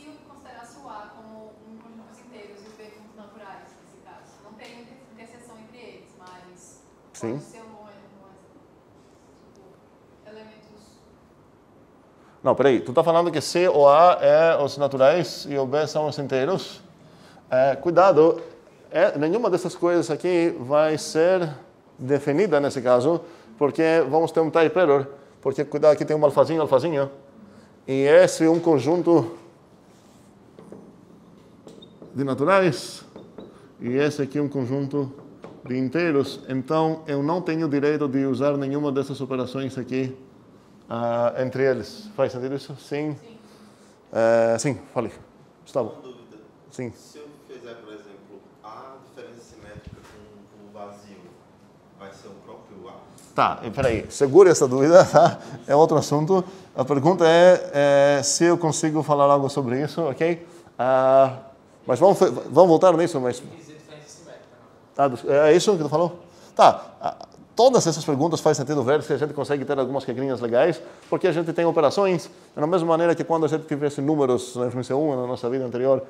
eu considerasse o A como um conjuntos inteiros e o B como naturais, nesse caso, não tem interseção entre eles, mas Sim. pode ser elementos... Não, peraí. Tu está falando que C ou A é os naturais e o B são os inteiros? Cuidado, nenhuma dessas coisas aqui vai ser definida nesse caso, porque vamos ter um type error. Porque, cuidado, aqui tem um alfazinho. E esse é um conjunto de naturais. E esse aqui é um conjunto de inteiros. Então, eu não tenho direito de usar nenhuma dessas operações aqui entre eles. Faz sentido isso? Sim. Sim, fale. Gustavo. Uma dúvida. Sim. Se eu fizer, por exemplo, a diferença simétrica com o vazio, vai ser o próprio A? Tá, peraí, segure essa dúvida, tá? É outro assunto. A pergunta é se eu consigo falar algo sobre isso, ok? Mas vamos voltar nisso, mas... É isso que tu falou? Tá, todas essas perguntas faz sentido ver se a gente consegue ter algumas regrinhas legais, porque a gente tem operações, da mesma maneira que quando a gente tivesse números na FMC1, na nossa vida anterior,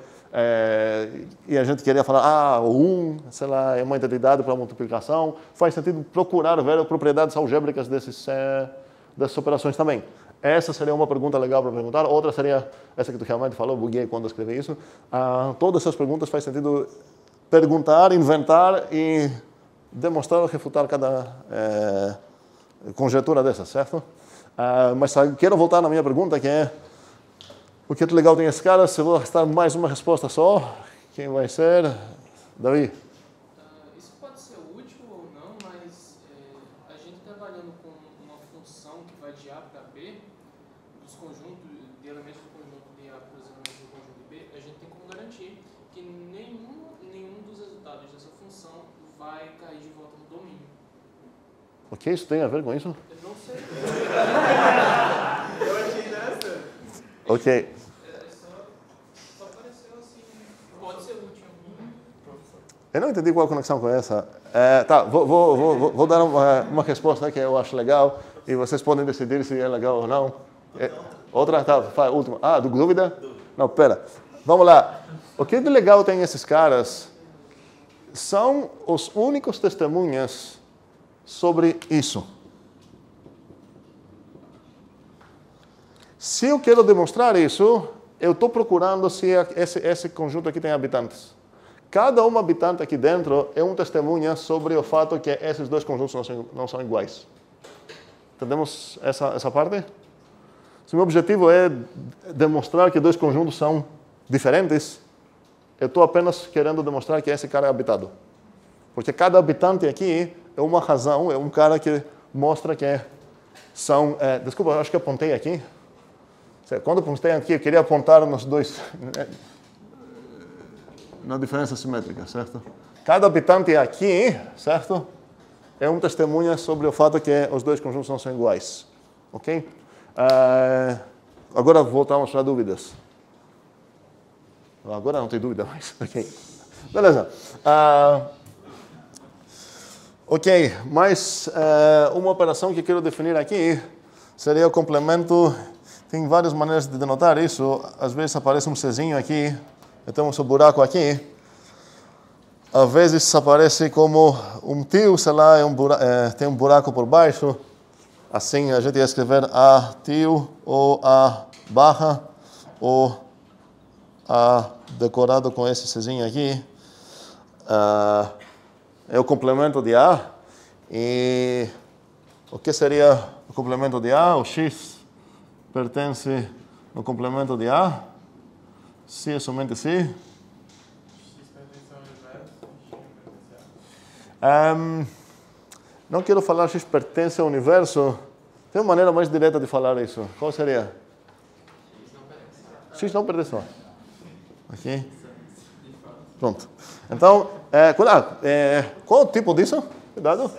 e a gente queria falar, o 1, sei lá, é uma entidade para multiplicação, faz sentido procurar ver propriedades algébricas dessas operações também. Essa seria uma pergunta legal para perguntar. Outra seria essa que tu realmente falou, buguei quando escrevi isso. Todas essas perguntas faz sentido perguntar, inventar e demonstrar ou refutar cada conjectura dessas, certo? Mas quero voltar na minha pergunta, que é o que é legal tem esses caras. Se eu vou gastar mais uma resposta só, quem vai ser? Davi? Isso pode ser útil ou não, mas a gente trabalhando com uma função que vai de A para B, dos conjuntos, de elementos do conjunto de A para os elementos do conjunto de B, a gente tem como garantir que nenhum dos resultados dessa função vai cair de volta no domínio. O que isso tem a ver com isso? Eu não sei. Eu achei interessante. Ok. Só pareceu assim, pode ser útil. Eu não entendi qual a conexão com essa. Tá, vou dar uma resposta que eu acho legal e vocês podem decidir se é legal ou não. Outra, tá, última. Dúvida? Não, pera. Vamos lá. O que de legal tem esses caras são os únicos testemunhas sobre isso. Se eu quero demonstrar isso, eu estou procurando se esse conjunto aqui tem habitantes. Cada um habitante aqui dentro é um testemunha sobre o fato que esses dois conjuntos não são iguais. Entendemos essa parte? Se o meu objetivo é demonstrar que dois conjuntos são diferentes, eu estou apenas querendo demonstrar que esse cara é habitado. Porque cada habitante aqui é uma razão, é um cara que mostra que são... desculpa, eu acho que apontei aqui. Quando eu apontei aqui, eu queria apontar nos dois... na diferença simétrica, certo? Cada habitante aqui, certo? É um testemunha sobre o fato que os dois conjuntos não são iguais. Ok? Agora voltamos para dúvidas. Agora não tem dúvida mais. Ok. Beleza. Ok, mais uma operação que quero definir aqui seria o complemento. Tem várias maneiras de denotar isso. Às vezes aparece um Czinho aqui. Temos um buraco aqui. Às vezes aparece como um tio, sei lá, tem um buraco por baixo. Assim a gente ia escrever A tio, ou A barra, ou A decorado com esse Czinho aqui. É o complemento de A. E o que seria o complemento de A? O X pertence no complemento de A. Se é somente se. X pertence ao universo, X pertence a... Não quero falar X pertence ao universo. Tem uma maneira mais direta de falar isso. Qual seria? X não pertence a. Ok? Pronto. Então, qual o tipo disso? Cuidado.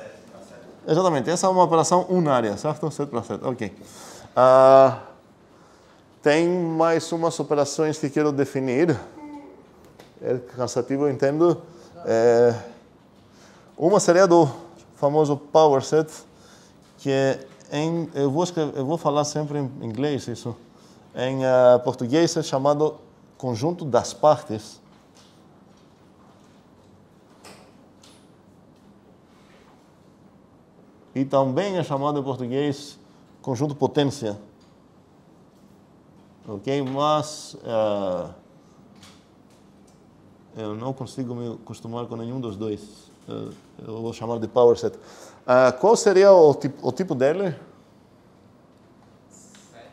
Exatamente. Essa é uma operação unária, certo? 7 para 7. Ok. Tem mais umas operações que quero definir. É cansativo, eu entendo. Uma seria do famoso power set, que eu vou falar sempre em inglês isso. Em português é chamado conjunto das partes. E também é chamado em português conjunto potência. Ok? Mas eu não consigo me acostumar com nenhum dos dois. Eu vou chamar de power set. Qual seria o tipo dele? 7.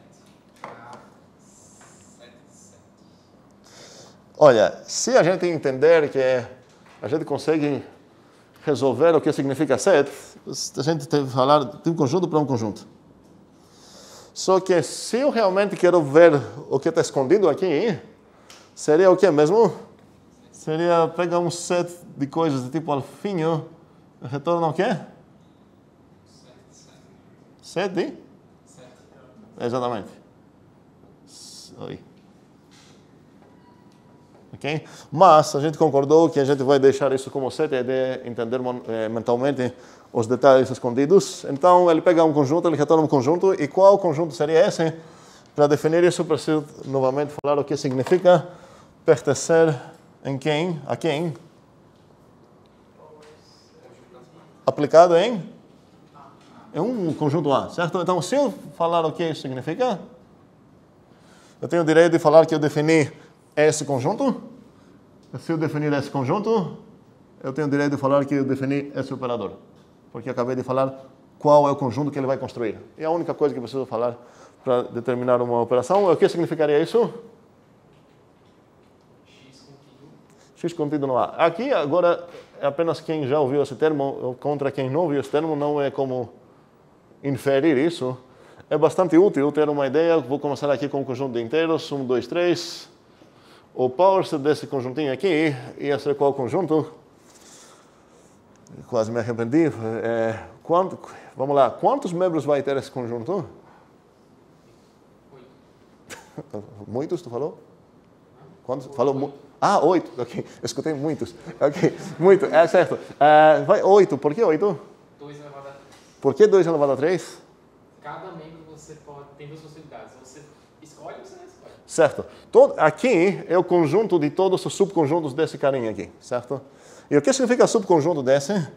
Olha, se a gente entender que a gente consegue resolver o que significa set, a gente tem que falar de um conjunto para um conjunto. Só que se eu realmente quero ver o que está escondido aqui, seria o que mesmo? Seria pegar um set de coisas de tipo alfinho, retorna o quê? 7 de? 7. Exatamente. Oi. ok? Mas a gente concordou que a gente vai deixar isso como set, a ideia é entender mentalmente os detalhes escondidos. Então, ele pega um conjunto, ele retorna um conjunto, e qual conjunto seria esse? Para definir isso, preciso novamente falar o que significa pertencer em quem, a quem? Aplicado em um conjunto A, certo? Então, se eu falar o que isso significa, eu tenho o direito de falar que eu defini esse conjunto. Se eu definir esse conjunto, eu tenho o direito de falar que eu defini esse operador. Porque eu acabei de falar qual é o conjunto que ele vai construir. E a única coisa que eu preciso falar para determinar uma operação é o que significaria isso? X contido no A. Aqui, agora, é apenas quem já ouviu esse termo, contra quem não ouviu esse termo, não é como inferir isso. É bastante útil ter uma ideia. Vou começar aqui com um conjunto de inteiros, 1, 2, 3. O power set desse conjuntinho aqui ia ser qual conjunto? Quase me arrependi. Vamos lá, quantos membros vai ter esse conjunto? 8. Muitos, tu falou? Quantos? Falou 8, ok. Escutei muitos. Ok, muito, é certo. Vai 8, por que 8? 2 elevado a 3. Por que 2 elevado a 3? Cada membro você tem duas possibilidades. Você escolhe ou você não escolhe. Certo. Aqui é o conjunto de todos os subconjuntos desse carinha aqui, certo? E o que significa subconjunto desse?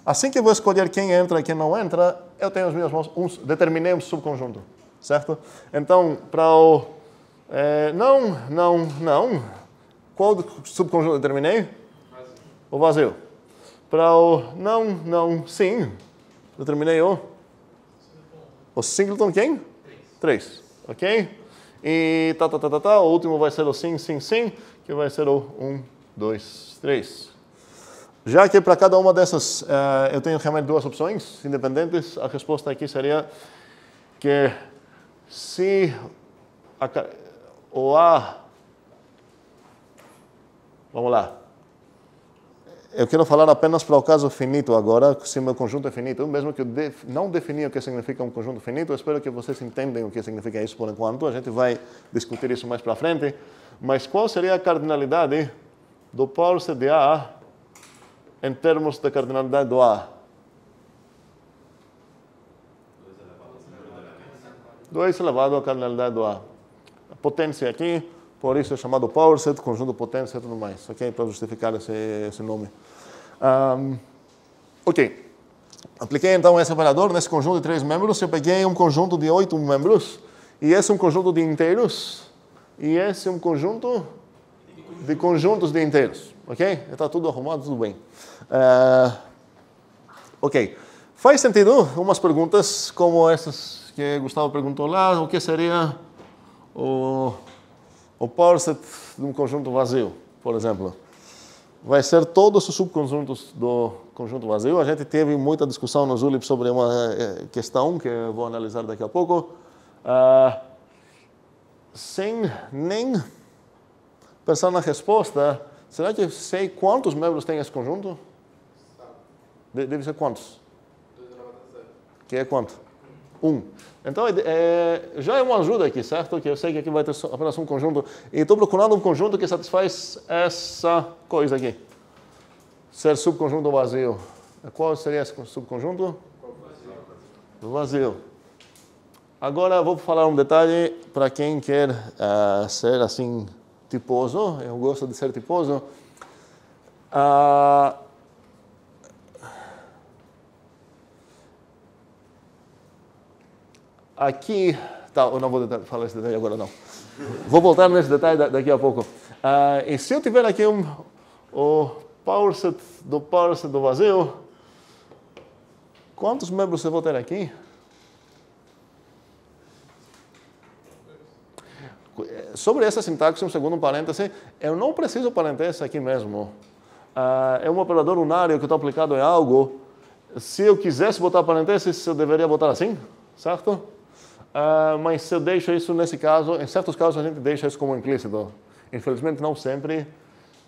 Assim que eu vou escolher quem entra e quem não entra, eu tenho as minhas mãos, determinei um subconjunto, certo? Então, para o não, qual subconjunto eu determinei? Vazio. O vazio. Para o não, sim, determinei o singleton quem? 3, ok? E o último vai ser o sim, que vai ser o 1, 2, 3. Já que para cada uma dessas eu tenho realmente duas opções independentes, a resposta aqui seria que se o A... Vamos lá. Eu quero falar apenas para o caso finito agora, se meu conjunto é finito. Mesmo que eu não defini o que significa um conjunto finito, eu espero que vocês entendam o que significa isso por enquanto. A gente vai discutir isso mais para frente. Mas qual seria a cardinalidade do power set de A em termos de cardinalidade do A? 2 elevado à cardinalidade do A. A potência aqui, por isso é chamado power set, conjunto potência e tudo mais, ok? Para justificar esse nome. Ok. Apliquei então esse operador nesse conjunto de 3 membros. Eu peguei um conjunto de 8 membros, e esse é um conjunto de inteiros, e esse é um conjunto de conjuntos de inteiros, ok? Está tudo arrumado, tudo bem. Ok. Faz sentido umas perguntas como essas que Gustavo perguntou lá, o que seria o power set de um conjunto vazio, por exemplo. Vai ser todos os subconjuntos do conjunto vazio. A gente teve muita discussão no Zulip sobre uma questão que eu vou analisar daqui a pouco. Sem nem pensar na resposta, será que eu sei quantos membros tem esse conjunto? Deve ser quantos? 2 elevado a 0. Que é quanto? 1. Então, já é uma ajuda aqui, certo? Que eu sei que aqui vai ter apenas um conjunto. E estou procurando um conjunto que satisfaz essa coisa aqui. Ser subconjunto vazio. Qual seria esse subconjunto? Vazio. Agora, vou falar um detalhe para quem quer ser assim tiposo. Eu gosto de ser tiposo. Aqui, eu não vou falar esse detalhe agora não. Vou voltar nesse detalhe daqui a pouco. E se eu tiver aqui o power set do vazio, quantos membros eu vou ter aqui? Sobre essa sintaxe, um segundo parêntese, eu não preciso parêntese aqui mesmo. É um operador unário que está aplicado em algo. Se eu quisesse botar parênteses, eu deveria botar assim, certo? Mas se eu deixo isso nesse caso, em certos casos a gente deixa isso como implícito. Infelizmente não sempre,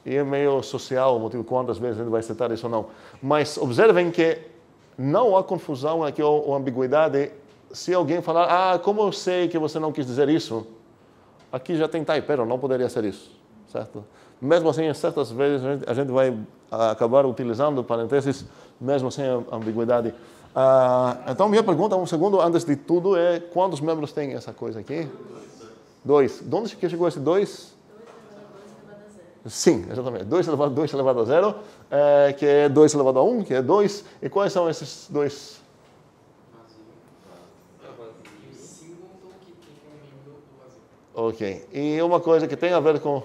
e é meio social o motivo quantas vezes a gente vai citar isso ou não. Mas observem que não há confusão aqui ou ambiguidade se alguém falar, como eu sei que você não quis dizer isso? Aqui já tem type error, não poderia ser isso, certo? Mesmo assim, certas vezes a gente vai acabar utilizando parênteses, mesmo sem ambiguidade. Então, minha pergunta, um segundo antes de tudo, é quantos membros tem essa coisa aqui? 2. De onde que chegou esse 2? 2 elevado a 0. Sim, exatamente. 2 elevado a 0, que é 2 elevado a 1, que é 2. E quais são esses 2? E o símbolo que tem um membro do vazio. Ok. E uma coisa que tem a ver com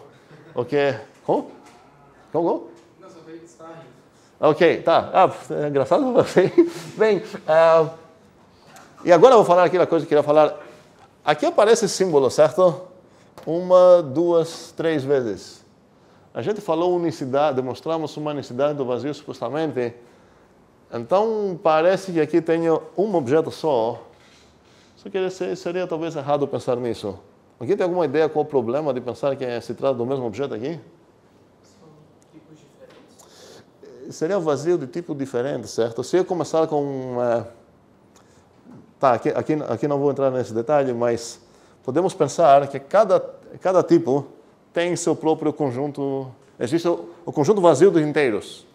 o que? Como? Como? Não, só veio que está rindo. Ok, tá. É engraçado você. Bem, e agora eu vou falar aquela coisa que eu queria falar. Aqui aparece esse símbolo, certo? 1, 2, 3 vezes. A gente falou unicidade, demonstramos uma unicidade do vazio, supostamente. Então, parece que aqui tem um objeto só. Só que seria talvez errado pensar nisso. Alguém tem alguma ideia qual o problema de pensar que se trata do mesmo objeto aqui? São tipos diferentes. Seria um vazio de tipo diferente, certo? Se eu começar com... aqui não vou entrar nesse detalhe, mas podemos pensar que cada tipo tem seu próprio conjunto. Existe o conjunto vazio de inteiros.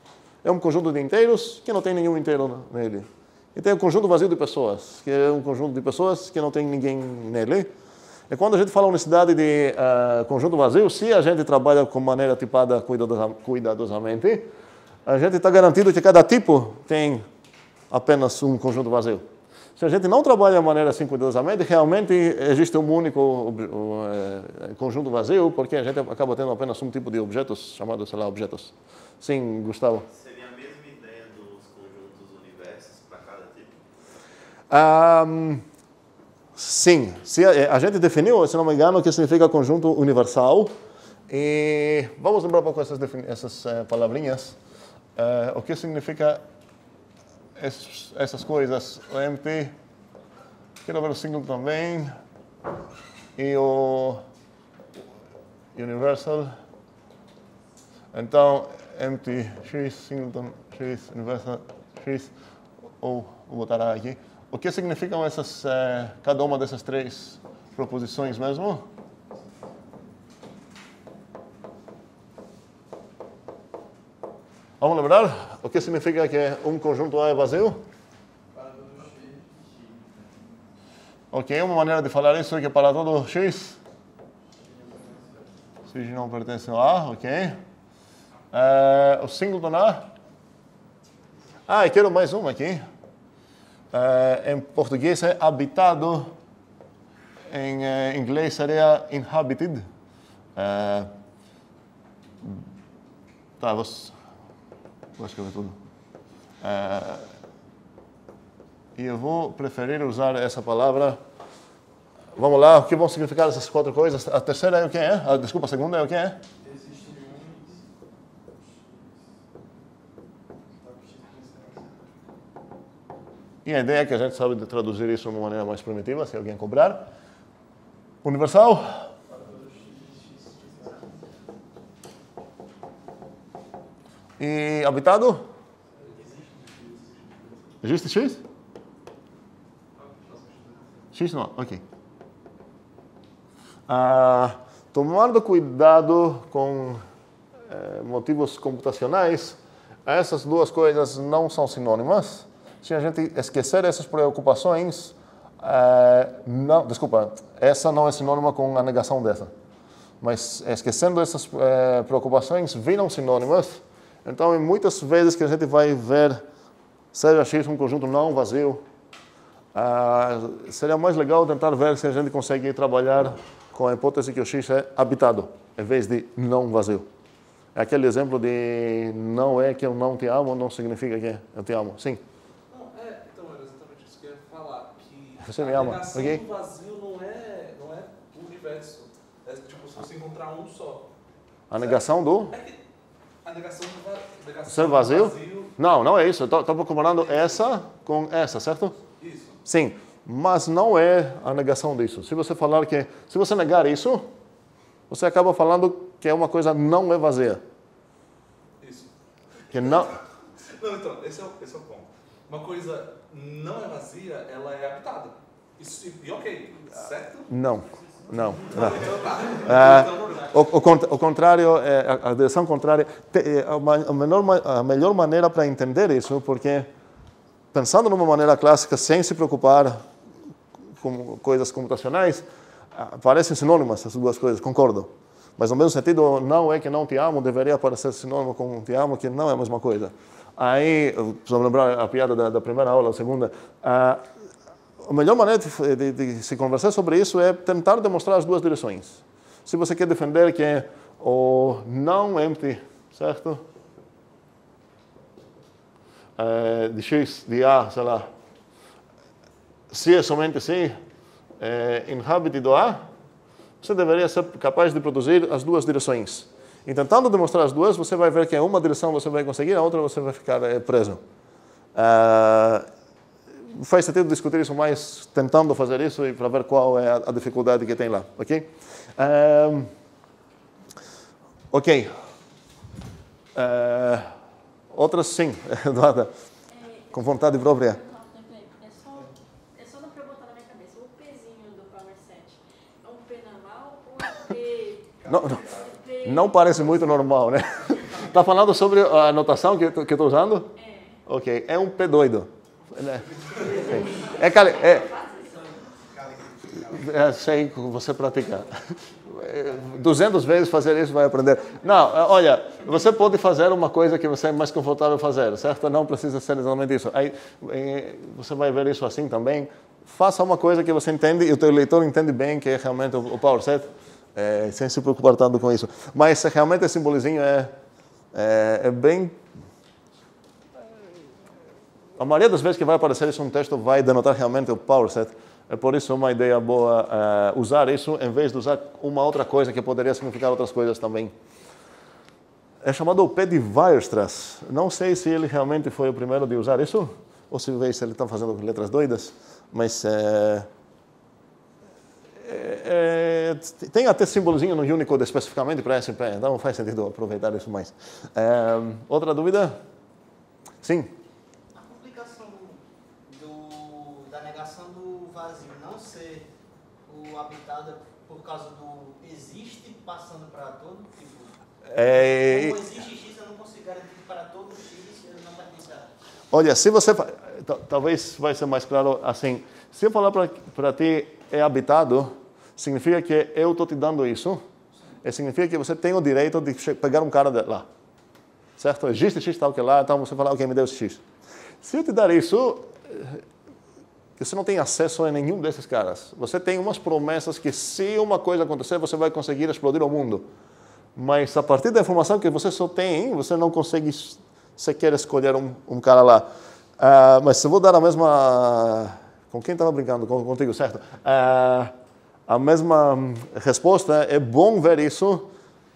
É um conjunto de inteiros que não tem nenhum inteiro nele. E tem o conjunto vazio de pessoas, que é um conjunto de pessoas que não tem ninguém nele. E quando a gente fala unicidade de conjunto vazio, se a gente trabalha com maneira tipada cuidadosamente, a gente está garantido que cada tipo tem apenas um conjunto vazio. Se a gente não trabalha de maneira assim cuidadosamente, realmente existe um único conjunto vazio, porque a gente acaba tendo apenas um tipo de objetos, chamados, sei lá, objetos. Sim, Gustavo? Seria a mesma ideia dos conjuntos universos para cada tipo? Sim. A gente definiu, se não me engano, o que significa conjunto universal. E vamos lembrar um pouco essas palavrinhas. O que significa essas coisas? O empty, quero ver o single também, e o universal. Então, empty x, singleton x, universal x, ou vou botar aqui. O que significam cada uma dessas 3 proposições mesmo? Vamos lembrar? O que significa que um conjunto A é vazio? Ok, uma maneira de falar isso é que para todo x, se não pertence a A, ok. O singleton A. E quero mais uma aqui. Em português é habitado, em inglês seria inhabited. Vou escrever tudo. E eu vou preferir usar essa palavra. Vamos lá, o que vão significar essas 4 coisas? A terceira é o que é? Desculpa, a segunda é o que é? E a ideia é que a gente sabe de traduzir isso de uma maneira mais primitiva, se alguém cobrar. Universal. E habitado? Existe X? X não, ok. Tomando cuidado com motivos computacionais, essas 2 coisas não são sinônimas. Se a gente esquecer essas preocupações, essa não é sinônima com a negação dessa. Mas esquecendo essas preocupações, viram sinônimas. Então, muitas vezes que a gente vai ver, seja X um conjunto não vazio, seria mais legal tentar ver se a gente consegue trabalhar com a hipótese que o X é habitado, em vez de não vazio. É aquele exemplo de não é que eu não te amo, não significa que eu te amo. Sim. Então era exatamente isso que eu ia falar. Que Você me ama, a negação ok? do vazio não é o universo. É tipo, se você encontrar um só. A negação do... A negação do ser vazio? Não é isso. Eu estou comparando essa com essa, certo? Isso. Sim, mas não é a negação disso. Se você falar que... Se você negar isso, você acaba falando que uma coisa não é vazia. Isso. Que não... Não, então, esse é o ponto. Uma coisa não é vazia, ela é habitada. Isso, e ok, certo? Não. Então tá. O contrário, a direção contrária, a melhor maneira para entender isso, porque pensando numa maneira clássica, sem se preocupar com coisas computacionais, parecem sinônimas as duas coisas, concordo. Mas no mesmo sentido, não é que não te amo, deveria parecer sinônimo com te amo, que não é a mesma coisa. Aí, preciso lembrar a piada da primeira aula, a segunda. A melhor maneira de se conversar sobre isso é tentar demonstrar as duas direções. Se você quer defender que o não empty, certo? De X, de A, sei lá, se é somente se, inhabit do A, você deveria ser capaz de produzir as duas direções. E tentando demonstrar as duas, você vai ver que em uma direção você vai conseguir, a outra você vai ficar preso. Faz sentido discutir isso mais tentando fazer isso e para ver qual é a dificuldade que tem lá, ok? Ok. Outras sim, Eduarda, com vontade própria. É só não para botar na minha cabeça. O Pzinho do Power Set é um P normal ou é um P... Não parece muito normal, né? Está falando sobre a notação que eu estou usando? Ok, é um P doido. Sei que você pratica. 200 vezes fazer isso vai aprender. Não, olha, você pode fazer uma coisa que você é mais confortável fazer, certo? Não precisa ser exatamente isso. Aí, você vai ver isso assim também. Faça uma coisa que você entende e o teu leitor entende bem, que é realmente o Power Set, sem se preocupar tanto com isso. Mas realmente esse simbolizinho é bem... A maioria das vezes que vai aparecer isso no texto vai denotar realmente o Power Set. É por isso uma ideia boa usar isso em vez de usar uma outra coisa que poderia significar outras coisas também. É chamado o P de Weierstrass. Não sei se ele realmente foi o primeiro de usar isso, ou se ele está fazendo letras doidas, mas tem até simbolozinho no Unicode especificamente para esse P, então faz sentido aproveitar isso mais. Outra dúvida? Sim? Da negação do vazio não ser o habitado por causa do existe passando para todo tipo. Como existe X, eu não consigo garantir para todo X ele não vai pensar. Olha, se você... Talvez vai ser mais claro assim. Se eu falar para ti é habitado, significa que eu estou te dando isso. E significa que você tem o direito de pegar um cara de lá. Certo? Existe X tal que lá, então você fala, ok, me deu esse X. Se eu te dar isso... Você não tem acesso a nenhum desses caras. Você tem umas promessas que se uma coisa acontecer, você vai conseguir explodir o mundo. Mas a partir da informação que você só tem, você não consegue sequer escolher um cara lá. Mas se eu vou dar a mesma... Com quem estava brincando? Contigo, certo? A mesma resposta, é bom ver isso,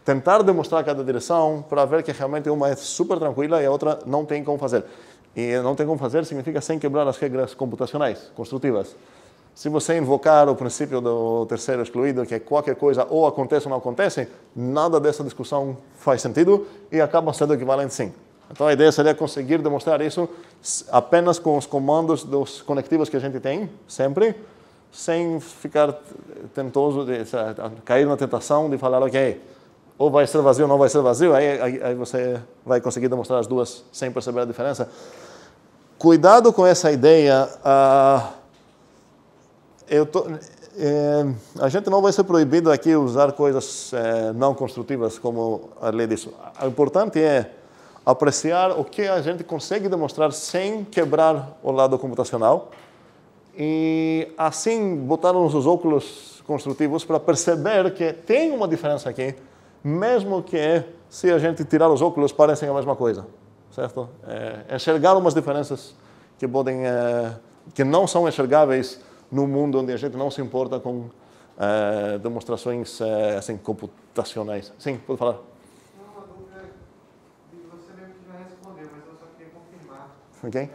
tentar demonstrar cada direção para ver que realmente uma é super tranquila e a outra não tem como fazer. E não tem como fazer significa sem quebrar as regras computacionais, construtivas. Se você invocar o princípio do terceiro excluído, que é qualquer coisa ou acontece ou não acontece, nada dessa discussão faz sentido e acaba sendo equivalente sim. Então a ideia seria conseguir demonstrar isso apenas com os comandos dos conectivos que a gente tem, sempre, sem ficar tentoso, de cair na tentação de falar, ok, ou vai ser vazio ou não vai ser vazio, aí você vai conseguir demonstrar as duas sem perceber a diferença. Cuidado com essa ideia. A gente não vai ser proibido aqui usar coisas não construtivas como a lei disso. O importante é apreciar o que a gente consegue demonstrar sem quebrar o lado computacional e assim botar-nos os óculos construtivos para perceber que tem uma diferença aqui, mesmo que se a gente tirar os óculos parecem a mesma coisa, certo? Enxergar umas diferenças que podem, que não são enxergáveis no mundo onde a gente não se importa com demonstrações assim computacionais. Sim, pode falar. Não, uma dúvida que você mesmo que já respondeu, mas eu só queria confirmar. Ok?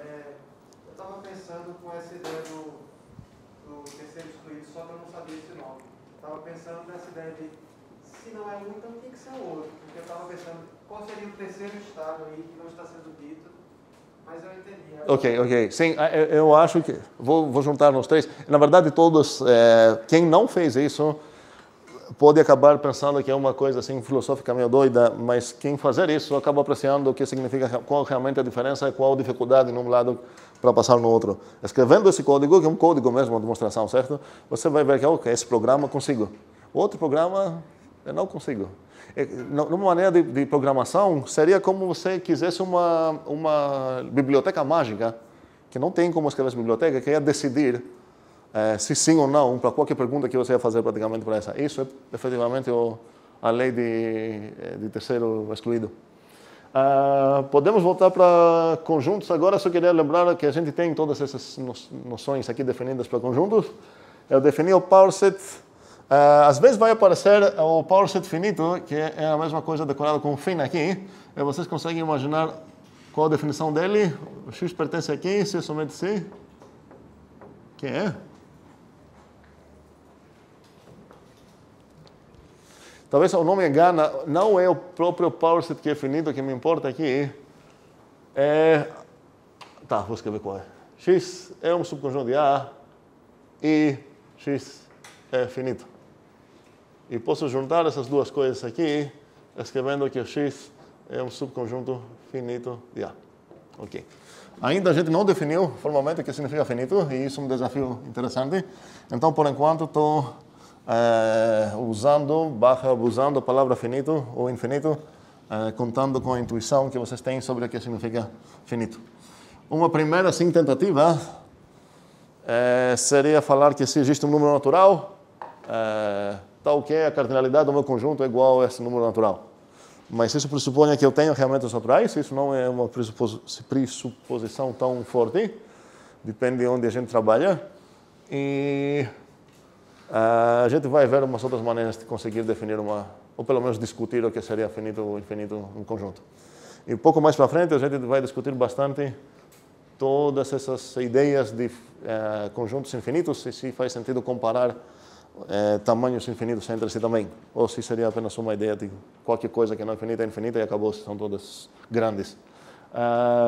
Eu estava pensando com essa ideia do terceiro excluído, só que eu não sabia esse nome. Estava pensando nessa ideia de se não é um, então tem que ser o outro. Porque eu estava pensando qual seria o terceiro estado aí que não está sendo dito, mas eu entendi. Ok. Sim, eu acho que... Vou juntar nos três. Na verdade, todos... quem não fez isso pode acabar pensando que é uma coisa assim filosófica meio doida, mas quem fazer isso acaba apreciando o que significa, qual realmente a diferença e qual a dificuldade num lado para passar no outro. Escrevendo esse código, que é um código mesmo, uma demonstração, certo? Você vai ver que, ok, esse programa eu consigo. Outro programa eu não consigo. Numa maneira de programação, seria como você quisesse uma biblioteca mágica, que não tem como escrever essa biblioteca, que ia decidir se sim ou não, para qualquer pergunta que você ia fazer praticamente para essa. Isso é efetivamente a lei de terceiro excluído. Podemos voltar para conjuntos agora. Só queria lembrar que a gente tem todas essas noções aqui definidas para conjuntos. Eu defini o powerset. Às vezes vai aparecer o powerset finito, que é a mesma coisa decorada com fin aqui. E vocês conseguem imaginar qual a definição dele? O x pertence aqui, se é somente se. Quem é? Talvez o nome engana, não é o próprio powerset que é finito, que me importa aqui. Tá, vou escrever qual é. X é um subconjunto de A e X é finito. E posso juntar essas duas coisas aqui, escrevendo que o X é um subconjunto finito de A. Ok. Ainda a gente não definiu formalmente o que significa finito, e isso é um desafio interessante. Então, por enquanto, estou abusando a palavra finito ou infinito, contando com a intuição que vocês têm sobre o que significa finito. Uma primeira assim, tentativa seria falar que se existe um número natural, tal que a cardinalidade do meu conjunto é igual a esse número natural. Mas isso pressupõe que eu tenho realmente os naturais, isso não é uma pressuposição tão forte, depende de onde a gente trabalha. E a gente vai ver umas outras maneiras de conseguir definir ou pelo menos discutir o que seria finito ou infinito um conjunto. E um pouco mais para frente a gente vai discutir bastante todas essas ideias de conjuntos infinitos e se faz sentido comparar tamanhos infinitos entre si também, ou se seria apenas uma ideia de qualquer coisa que não é infinita e acabou, são todas grandes.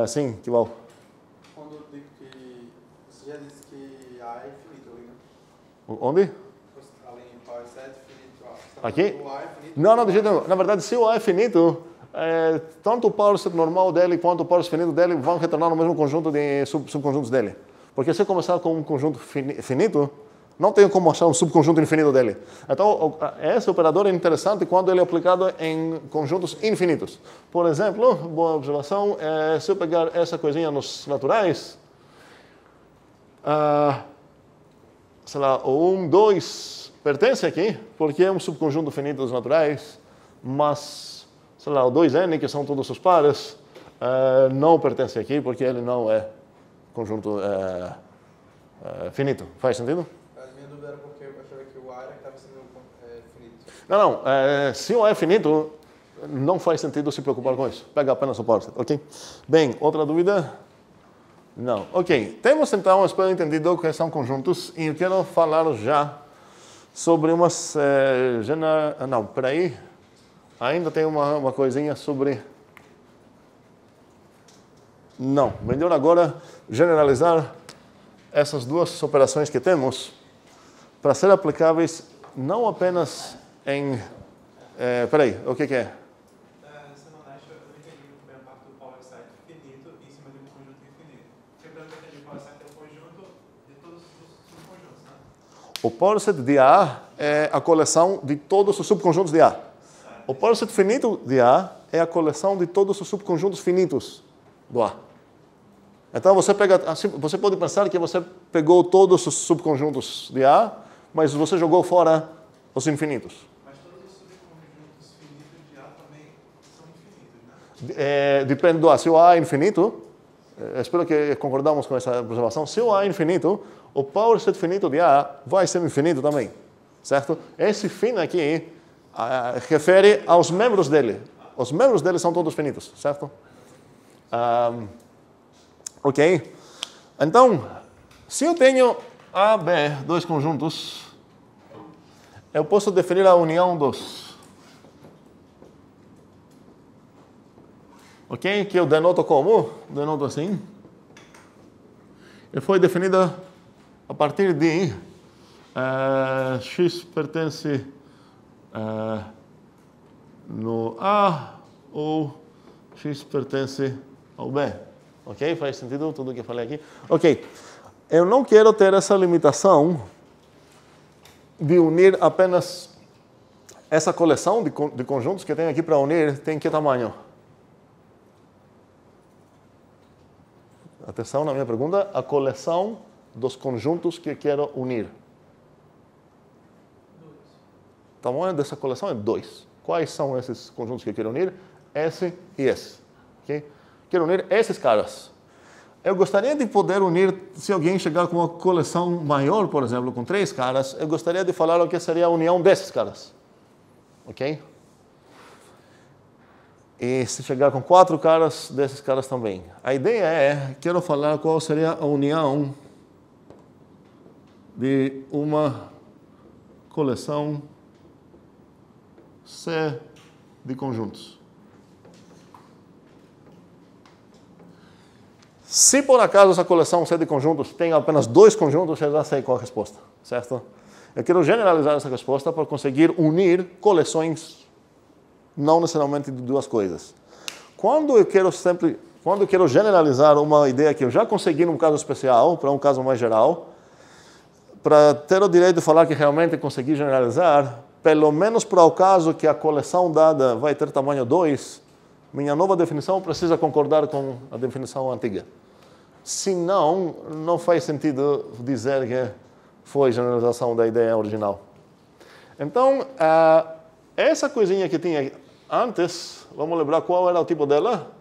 Sim, Tibau. Quando eu digo que você já disse que A é infinito, né? Onde? Além do powerset, infinito A. Aqui? O A é infinito. Não, de jeito nenhum. Na verdade, se o A é finito, tanto o powerset normal dele quanto o powerset finito dele vão retornar no mesmo conjunto de subconjuntos dele. Porque se eu começar com um conjunto finito, não tenho como achar um subconjunto infinito dele. Então, esse operador é interessante quando ele é aplicado em conjuntos infinitos. Por exemplo, boa observação, se eu pegar essa coisinha nos naturais, sei lá, o 1, 2 pertence aqui, porque é um subconjunto finito dos naturais, mas, sei lá, o 2n, que são todos os pares, não pertence aqui, porque ele não é conjunto finito. Faz sentido? Era porque eu achava que o A era que estava sendo finito. Não. Se o A é finito, não faz sentido se preocupar com isso. Pega apenas o powerset, ok? Bem, outra dúvida? Não. Ok. Temos então, espero entendido, que são conjuntos e eu quero falar já sobre umas... Não, peraí. Ainda tem uma coisinha sobre... Não, melhor agora generalizar essas duas operações que temos para ser aplicáveis não apenas em... peraí, o que é? Você não acha, eu não entendi muito bem a parte do powerset finito em cima de um conjunto infinito. Porque pelo que eu entendi, o powerset é o conjunto de todos os subconjuntos, né? O powerset de A é a coleção de todos os subconjuntos de A. O powerset finito de A é a coleção de todos os subconjuntos finitos do A. Então você pode pensar que você pegou todos os subconjuntos de A, mas você jogou fora os infinitos. Mas todos os subconjuntos finitos de A também são infinitos, né? Depende do A. Se o A é infinito, espero que concordamos com essa observação, se o A é infinito, o powerset finito de A vai ser infinito também, certo? Esse fin aqui refere aos membros dele. Os membros dele são todos finitos, certo? Ok? Então, se eu tenho A, B, dois conjuntos, eu posso definir a união dos. Ok? Que eu denoto como? Denoto assim. E foi definida a partir de x pertence no A ou X pertence ao B. Ok? Faz sentido tudo o que eu falei aqui? Ok. Eu não quero ter essa limitação de unir apenas essa coleção de conjuntos que eu tenho aqui para unir. Tem que tamanho? Atenção na minha pergunta. A coleção dos conjuntos que eu quero unir. O tamanho dessa coleção é 2. Quais são esses conjuntos que eu quero unir? Esse e esse. Okay? Quero unir esses caras. Eu gostaria de poder unir, se alguém chegar com uma coleção maior, por exemplo, com 3 caras, eu gostaria de falar o que seria a união desses caras. Ok? E se chegar com 4 caras, desses caras também. A ideia é, quero falar qual seria a união de uma coleção C de conjuntos. Se por acaso essa coleção C de conjuntos tem apenas 2 conjuntos, eu já sei qual é a resposta, certo? Eu quero generalizar essa resposta para conseguir unir coleções, não necessariamente de 2 coisas. Quando eu quero generalizar uma ideia que eu já consegui num caso especial, para um caso mais geral, para ter o direito de falar que realmente consegui generalizar, pelo menos para o caso que a coleção dada vai ter tamanho 2, minha nova definição precisa concordar com a definição antiga. Senão, não faz sentido dizer que foi generalização da ideia original. Então, essa coisinha que tinha antes, vamos lembrar qual era o tipo dela?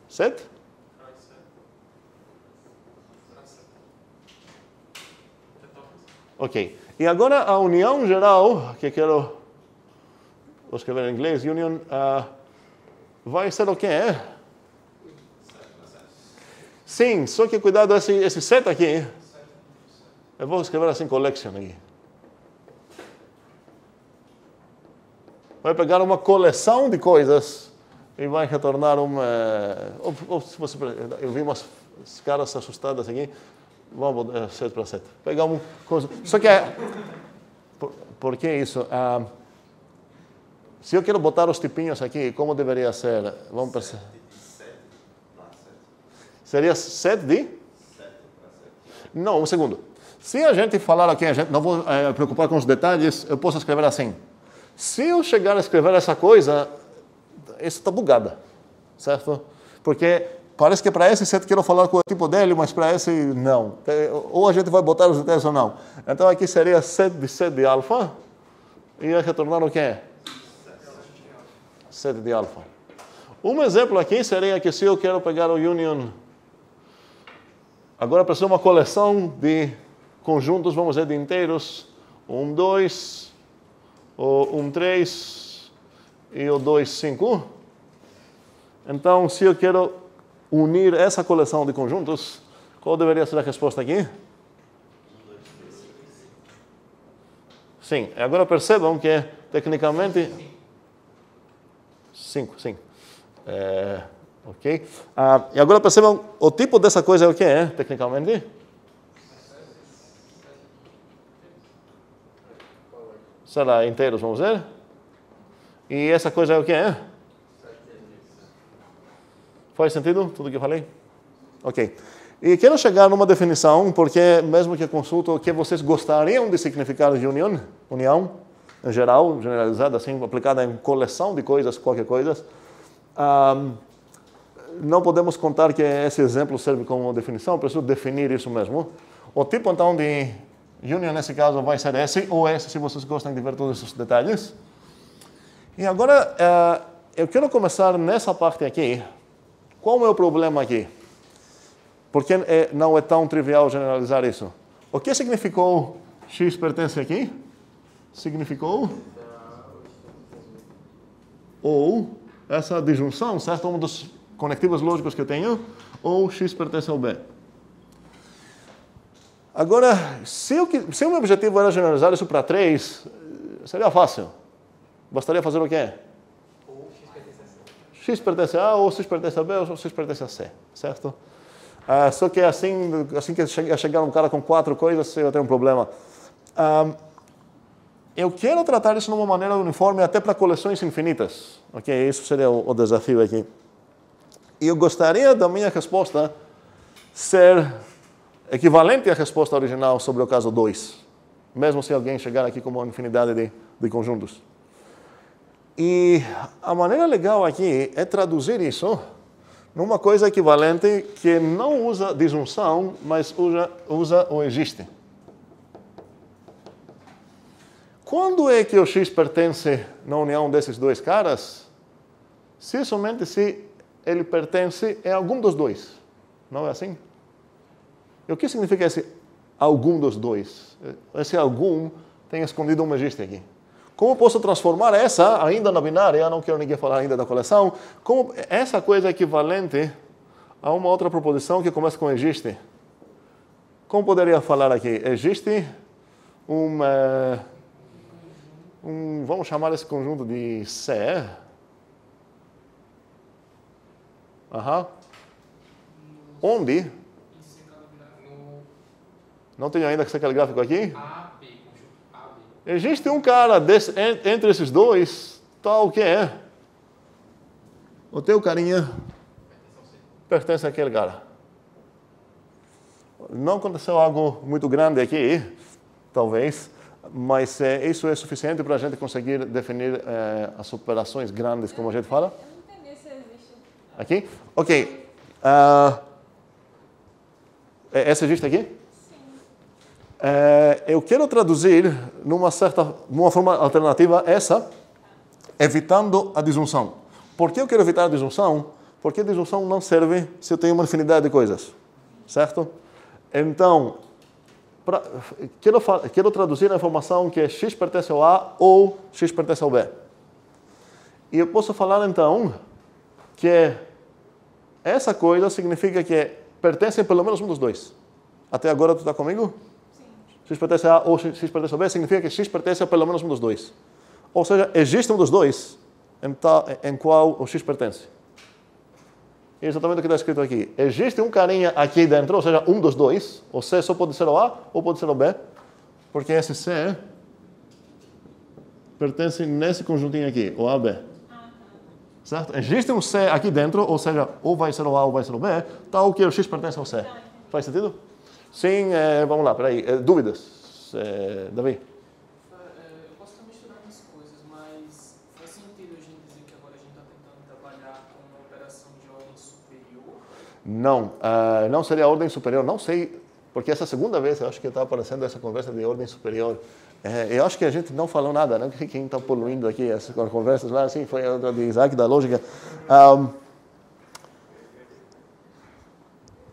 7? Ok. E agora a união geral, que quero... Vou escrever em inglês. Union vai ser o quê? Sim, só que cuidado esse set aqui. Eu vou escrever assim, collection aqui. Vai pegar uma coleção de coisas e vai retornar uma... se você, eu vi umas caras assustadas aqui. Vamos botar 7 para 7. Pegar uma coisa... Só que por que isso? Se eu quero botar os tipinhos aqui, como deveria ser? Vamos perceber. Seria 7 de? 7 para 7. Não, um segundo. Se a gente falar aqui, a gente não vou preocupar com os detalhes, eu posso escrever assim. Se eu chegar a escrever essa coisa, isso está bugada, certo? Porque parece que para esse set quero falar com o tipo dele, mas para esse não. Ou a gente vai botar os detalhes ou não. Então aqui seria 7 de alfa e ia retornar o quê? 7 de alfa. Um exemplo aqui seria que se eu quero pegar o union, agora preciso de uma coleção de conjuntos, vamos dizer, de inteiros, 1, 2, o 1, 3 e o 2, 5. Então, se eu quero unir essa coleção de conjuntos, qual deveria ser a resposta aqui? Sim, agora percebam que, tecnicamente... 5, sim. Ok. E agora percebam, o tipo dessa coisa é o que é, tecnicamente? Será inteiros, vamos ver? E essa coisa é o que é? Faz sentido tudo que eu falei? Ok. E quero chegar numa definição, porque mesmo que eu consulto o que vocês gostariam de significar de união, em geral, generalizada, assim, aplicada em coleção de coisas, qualquer coisa, não podemos contar que esse exemplo serve como definição, preciso definir isso mesmo. O tipo, então, de union, nesse caso, vai ser esse ou esse, se vocês gostam de ver todos esses detalhes. E agora, eu quero começar nessa parte aqui. Qual é o problema aqui? Porque não é tão trivial generalizar isso. O que significou X pertence aqui? Significou ou essa disjunção, certo? Um dos conectivos lógicos que eu tenho, ou X pertence ao B. Agora, se o meu objetivo era generalizar isso para 3, seria fácil. Bastaria fazer o quê? Ou X pertence a C. X pertence a A, ou X pertence a B, ou X pertence a C, certo? Só que assim que chegar um cara com 4 coisas, eu tenho um problema. eu quero tratar isso de uma maneira uniforme até para coleções infinitas. Ok? Isso seria o desafio aqui. E eu gostaria da minha resposta ser equivalente à resposta original sobre o caso 2, mesmo se alguém chegar aqui com uma infinidade de conjuntos. E a maneira legal aqui é traduzir isso numa coisa equivalente que não usa disjunção, mas usa o existe. Quando é que o X pertence na união desses dois caras? Se somente se ele pertence a algum dos dois. Não é assim? E o que significa esse algum dos dois? Esse algum tem escondido um existe aqui. Como posso transformar essa, ainda na binária, não quero ninguém falar ainda da coleção, como essa coisa é equivalente a uma outra proposição que começa com existe? Como poderia falar aqui? Existe vamos chamar esse conjunto de C. Onde? Não tenho ainda que ser gráfico aqui? Existe um cara entre esses dois, tal que é. O teu carinha pertence àquele cara. Não aconteceu algo muito grande aqui, talvez, mas isso é suficiente para a gente conseguir definir as operações grandes, como a gente fala. Eu não entendi se existe. Aqui? Ok. Essa existe aqui? Eu quero traduzir numa forma alternativa essa, evitando a disjunção. Por que eu quero evitar a disjunção? Porque a disjunção não serve se eu tenho uma infinidade de coisas, certo? Então, quero traduzir a informação que x pertence ao A ou x pertence ao B. E eu posso falar então que essa coisa significa que pertence pelo menos um dos dois. Até agora tu está comigo? X pertence a A ou X pertence a B, significa que X pertence a pelo menos um dos dois. Ou seja, existe um dos dois em qual o X pertence. É exatamente o que está escrito aqui. Existe um carinha aqui dentro, ou seja, um dos dois. O C só pode ser o A ou pode ser o B, porque esse C pertence nesse conjuntinho aqui, o AB. Certo? Existe um C aqui dentro, ou seja, ou vai ser o A ou vai ser o B, tal que o X pertence ao C. Faz sentido? Sim, vamos lá, peraí. Dúvidas? Davi? Eu posso estar misturando as coisas, mas faz sentido a gente dizer que agora a gente está tentando trabalhar com uma operação de ordem superior? Não, não seria ordem superior, não sei, porque essa segunda vez eu acho que está aparecendo essa conversa de ordem superior. Eu acho que a gente não falou nada, né? Quem está poluindo aqui essas conversas lá, assim, foi a outra de Isaac, da lógica.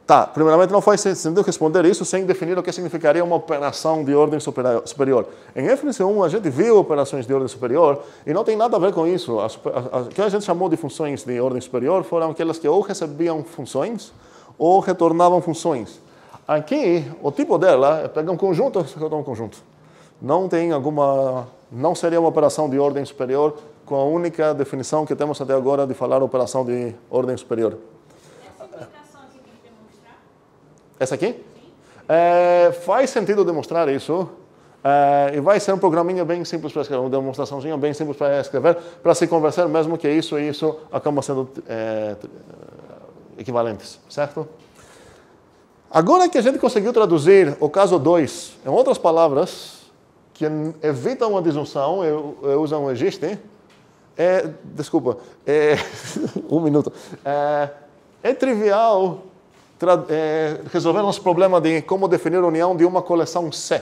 Tá, primeiramente não faz sentido responder isso sem definir o que significaria uma operação de ordem superior. Em FNC1 a gente viu operações de ordem superior e não tem nada a ver com isso. O que a gente chamou de funções de ordem superior foram aquelas que ou recebiam funções ou retornavam funções. Aqui, o tipo dela é pegar um conjunto ou retornar um conjunto. Não seria uma operação de ordem superior com a única definição que temos até agora de falar operação de ordem superior. Essa aqui? Faz sentido demonstrar isso. E vai ser um programinha bem simples para escrever, uma demonstraçãozinha bem simples para escrever, para se conversar mesmo que isso e isso acabam sendo equivalentes, certo? Agora que a gente conseguiu traduzir o caso 2 em outras palavras que evitam a disjunção e usam o existe, um minuto. É trivial resolver nosso problema de como definir a união de uma coleção C.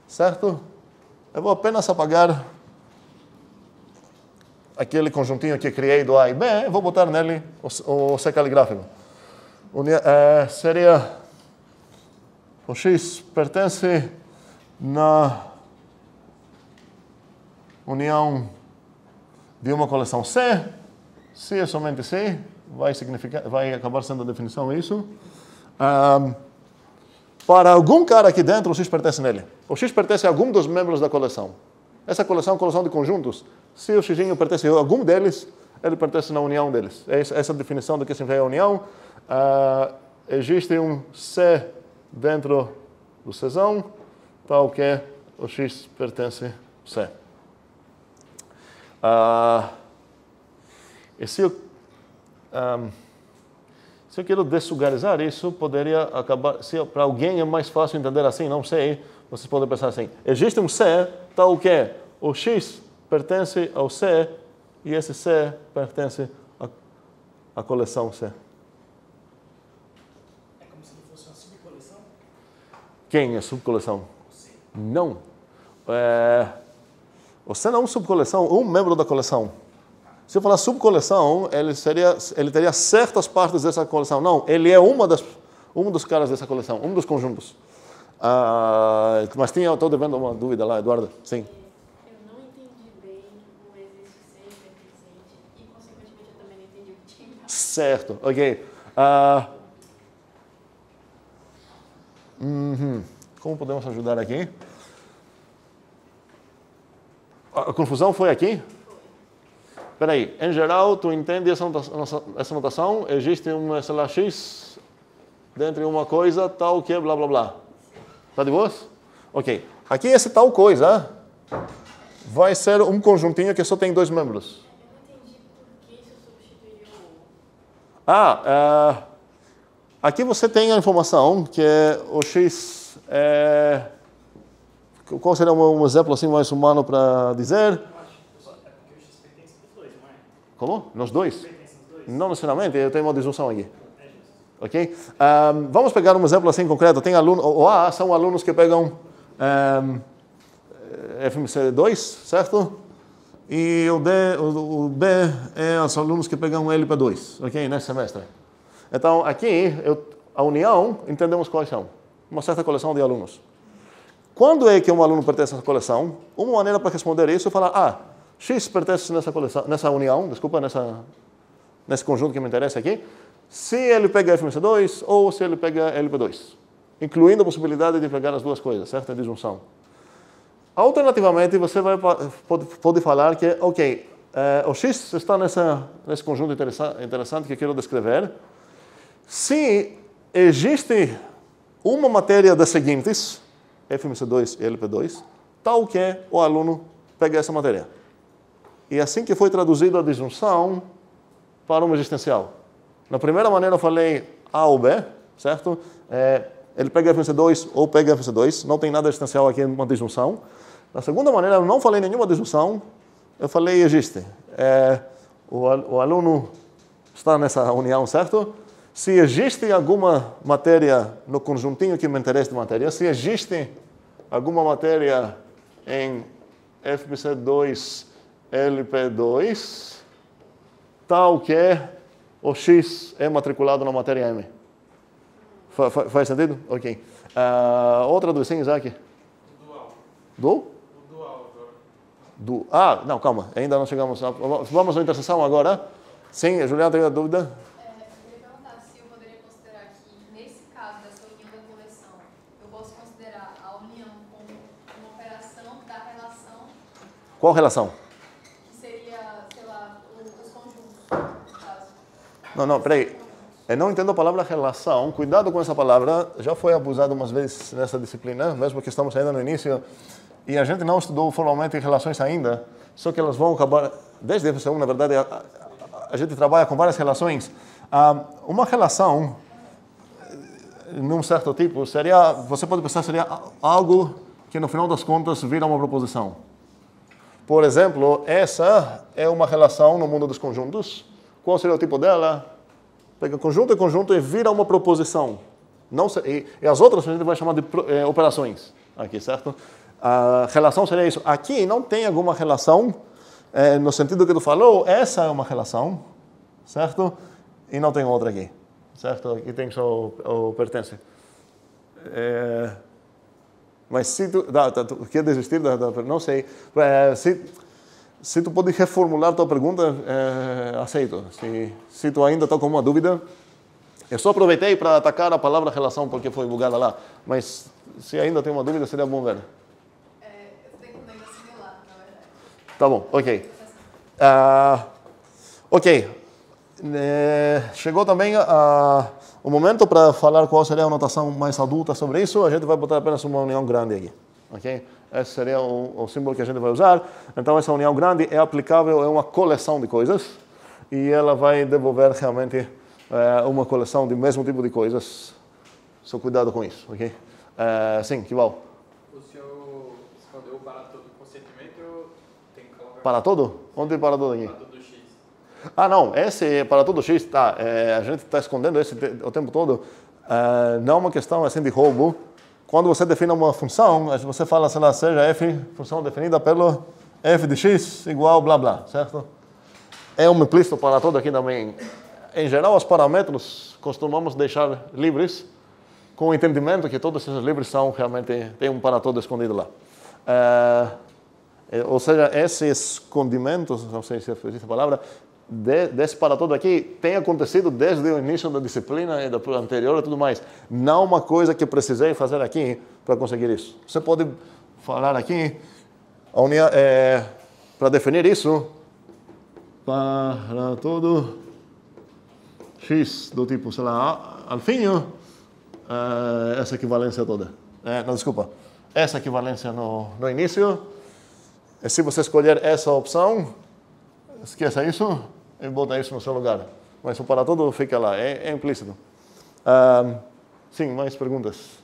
Certo? Eu vou apenas apagar aquele conjuntinho que criei do A e B e vou botar nele o C caligráfico. Seria o X pertence na união de uma coleção C, se é somente C, vai acabar sendo a definição isso. Para algum cara aqui dentro, o X pertence nele. O X pertence a algum dos membros da coleção. Essa coleção é uma coleção de conjuntos. Se o X pertence a algum deles, ele pertence na união deles. Essa é a definição do que significa a união. Existe um C dentro do Czão, tal que o X pertence ao C. E se eu quero dessugarizar isso, poderia acabar... Se para alguém é mais fácil entender assim, não sei, vocês podem pensar assim. Existe um C, tal que o X pertence ao C e esse C pertence à coleção C. É como se fosse uma subcoleção? Quem é subcoleção? Não. O C não é uma subcoleção, um membro da coleção. Se eu falar subcoleção, ele teria certas partes dessa coleção. Não, ele é um dos caras dessa coleção, um dos conjuntos. Mas estou devendo uma dúvida lá, Eduardo. Sim. Eu não entendi bem o existe ser pertencente e, consequentemente, eu também não entendi o que tinha embaixo. Certo, ok. Como podemos ajudar aqui? A confusão foi aqui? Espera aí, em geral, tu entende essa notação? Existe um, sei lá, X dentro de uma coisa, tal que blá blá blá. Tá de boas? Ok. Aqui esse tal coisa vai ser um conjuntinho que só tem dois membros. Eu não entendi por que isso substituiria o... Aqui você tem a informação que o X é... Qual seria um exemplo assim mais humano para dizer? Como? Nos dois? Não necessariamente, eu tenho uma disjunção aqui. Ok? Vamos pegar um exemplo assim concreto. Tem aluno, o A são alunos que pegam FMC2, certo? E o B é os alunos que pegam LP2, ok? Nesse semestre. Então, aqui, a união, entendemos quais são. Uma certa coleção de alunos. Quando é que um aluno pertence a essa coleção? Uma maneira para responder isso é falar, X pertence nessa coleção, nessa união, desculpa, nesse conjunto que me interessa aqui, se ele pega FMC2 ou se ele pega LP2, incluindo a possibilidade de pegar as duas coisas, certo? Em disjunção. Alternativamente, você pode falar que, ok, o X está nesse conjunto interessante que eu quero descrever. Se existe uma matéria das seguintes, FMC2 e LP2, tal que o aluno pega essa matéria. E assim que foi traduzido a disjunção para uma existencial. Na primeira maneira eu falei A ou B, certo? Ele pega FMC2 ou pega FMC2, não tem nada existencial aqui em uma disjunção. Na segunda maneira eu não falei nenhuma disjunção, eu falei existe. O aluno está nessa união, certo? Se existe alguma matéria no conjuntinho que me interessa de matéria, se existe alguma matéria em FMC2, LP2, tal que o X é matriculado na matéria M. Faz sentido? Ok. Outra do sim, Isaac? Dual. Agora. Não, calma. Ainda não chegamos. Vamos à interseção agora. Sim, a Juliana tem a dúvida? Qual relação? Que seria, sei lá, os conjuntos, no caso. Não, peraí. Eu não entendo a palavra relação. Cuidado com essa palavra. Já foi abusada umas vezes nessa disciplina, mesmo que estamos ainda no início. E a gente não estudou formalmente relações ainda. Só que elas vão acabar... Desde a FMC1, na verdade, a gente trabalha com várias relações. Uma relação, num certo tipo, seria... Você pode pensar, seria algo que no final das contas vira uma proposição. Por exemplo, essa é uma relação no mundo dos conjuntos. Qual seria o tipo dela? Pega conjunto e vira uma proposição. Não, e as outras a gente vai chamar de operações. Aqui, certo? A relação seria isso. Aqui não tem alguma relação, no sentido que tu falou, essa é uma relação, certo? E não tem outra aqui, certo? Aqui tem só o pertence. Mas se tu quer desistir não sei. Se tu pode reformular tua pergunta, aceito. Se tu ainda está com uma dúvida, eu só aproveitei para atacar a palavra relação porque foi bugada lá. Mas se ainda tem uma dúvida, seria bom ver. Eu tenho um negócio similar, na verdade. Tá bom, ok. Ok. Chegou também o momento para falar qual seria a notação mais adulta sobre isso. A gente vai botar apenas uma união grande aqui. ok? Esse seria o símbolo que a gente vai usar. Então, essa união grande é aplicável a uma coleção de coisas e ela vai devolver realmente uma coleção do mesmo tipo de coisas. Só cuidado com isso, ok? Sim, Kival. O senhor respondeu para todo consentimento, tem que colocar... Para todo? Onde é para todo aqui? Para todo X. Ah, não. Esse para todo X, tá. A gente está escondendo esse o tempo todo. Não é uma questão assim de roubo. Quando você define uma função, você fala, sei lá, seja f, função definida pelo f de x igual blá blá, certo? É um implícito para todo aqui também. Em geral, os parâmetros costumamos deixar livres, com o entendimento que todos esses livres são realmente, tem um para todo escondido lá. Ou seja, esse escondimento, não sei se existe a palavra, desse para todo aqui, tem acontecido desde o início da disciplina e da anterior e tudo mais. Não uma coisa que precisei fazer aqui para conseguir isso. Você pode falar aqui, para definir isso, para todo x do tipo, sei lá, alfinho, essa equivalência toda. Não, desculpa. Essa equivalência no início. E se você escolher essa opção, esqueça isso e bota isso no seu lugar. Mas o para todo fica lá, é implícito. Sim, mais perguntas?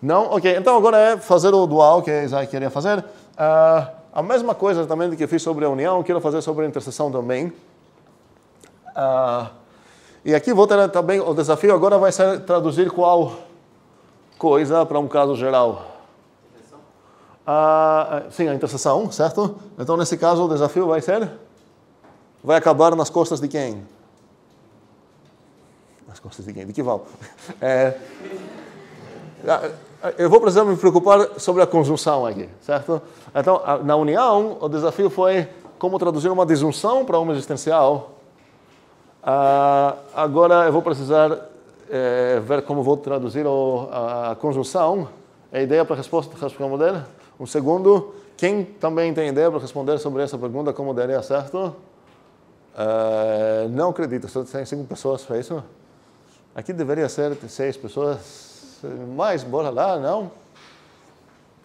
Não? Ok, então agora é fazer o dual que a Isaac queria fazer. A mesma coisa também que eu fiz sobre a união, quero fazer sobre a interseção também. E aqui vou ter também, o desafio agora vai ser traduzir qual coisa para um caso geral. Sim, a interseção, certo? Então, nesse caso, o desafio vai ser... Vai acabar nas costas de quem? Nas costas de quem? De Kival. Eu vou precisar me preocupar sobre a conjunção aqui, certo? Então, na união, o desafio foi como traduzir uma disjunção para uma existencial. Agora, eu vou precisar ver como vou traduzir a conjunção. A ideia para a resposta dele? Um segundo. Quem também tem ideia para responder sobre essa pergunta, como daria certo? Não acredito, só tem 5 pessoas para isso. Aqui deveria ser 6 pessoas. Mais, bora lá, não?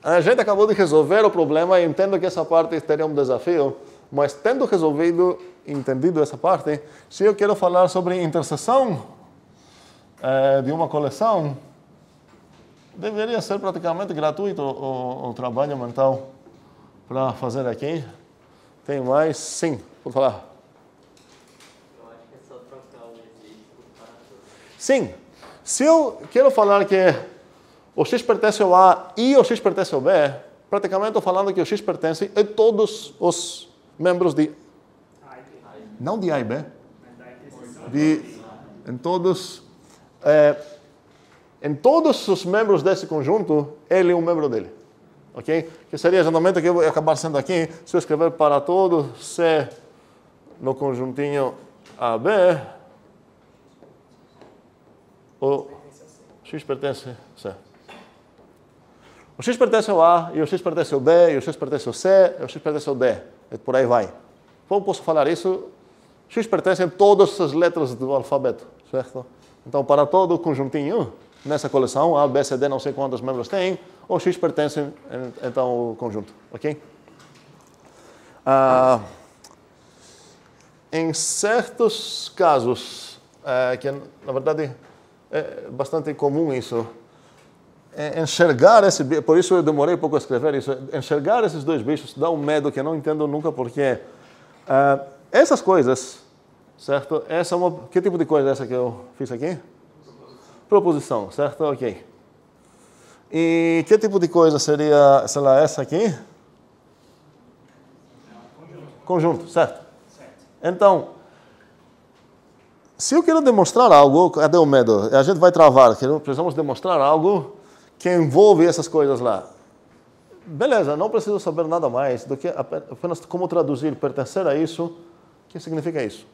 A gente acabou de resolver o problema e entendo que essa parte teria um desafio, mas tendo entendido essa parte, se eu quero falar sobre interseção de uma coleção, deveria ser praticamente gratuito o trabalho mental para fazer aqui. Tem mais? Sim, por falar. Eu acho que é só trocar o existe por para todo. Sim. Se eu quero falar que o x pertence ao A e o x pertence ao B, praticamente estou falando que o x pertence a todos os membros de... Não de A e B. Em todos os membros desse conjunto, ele é um membro dele. Ok? Que seria exatamente o que vai acabar sendo aqui, se eu escrever para todo C no conjuntinho AB, o x pertence a C. O x pertence ao A, e o x pertence ao B, e o x pertence ao C, e o x pertence ao D. E por aí vai. Como posso falar isso? X pertence a todas as letras do alfabeto, certo? Então, para todo o conjuntinho, nessa coleção, A, B, C, D, não sei quantos membros tem, o X pertence, então, ao conjunto, ok? Em certos casos, que na verdade é bastante comum isso, enxergar por isso eu demorei um pouco a escrever isso, enxergar esses dois bichos dá um medo que eu não entendo nunca porquê. Essas coisas, certo? Que tipo de coisa é essa que eu fiz aqui? Proposição, certo? Ok. E que tipo de coisa seria, sei lá, essa aqui? Conjunto, certo? Então, se eu quero demonstrar algo, cadê o medo? A gente vai travar, precisamos demonstrar algo que envolve essas coisas lá. Beleza, não preciso saber nada mais do que apenas como traduzir, pertencer a isso. O que significa isso?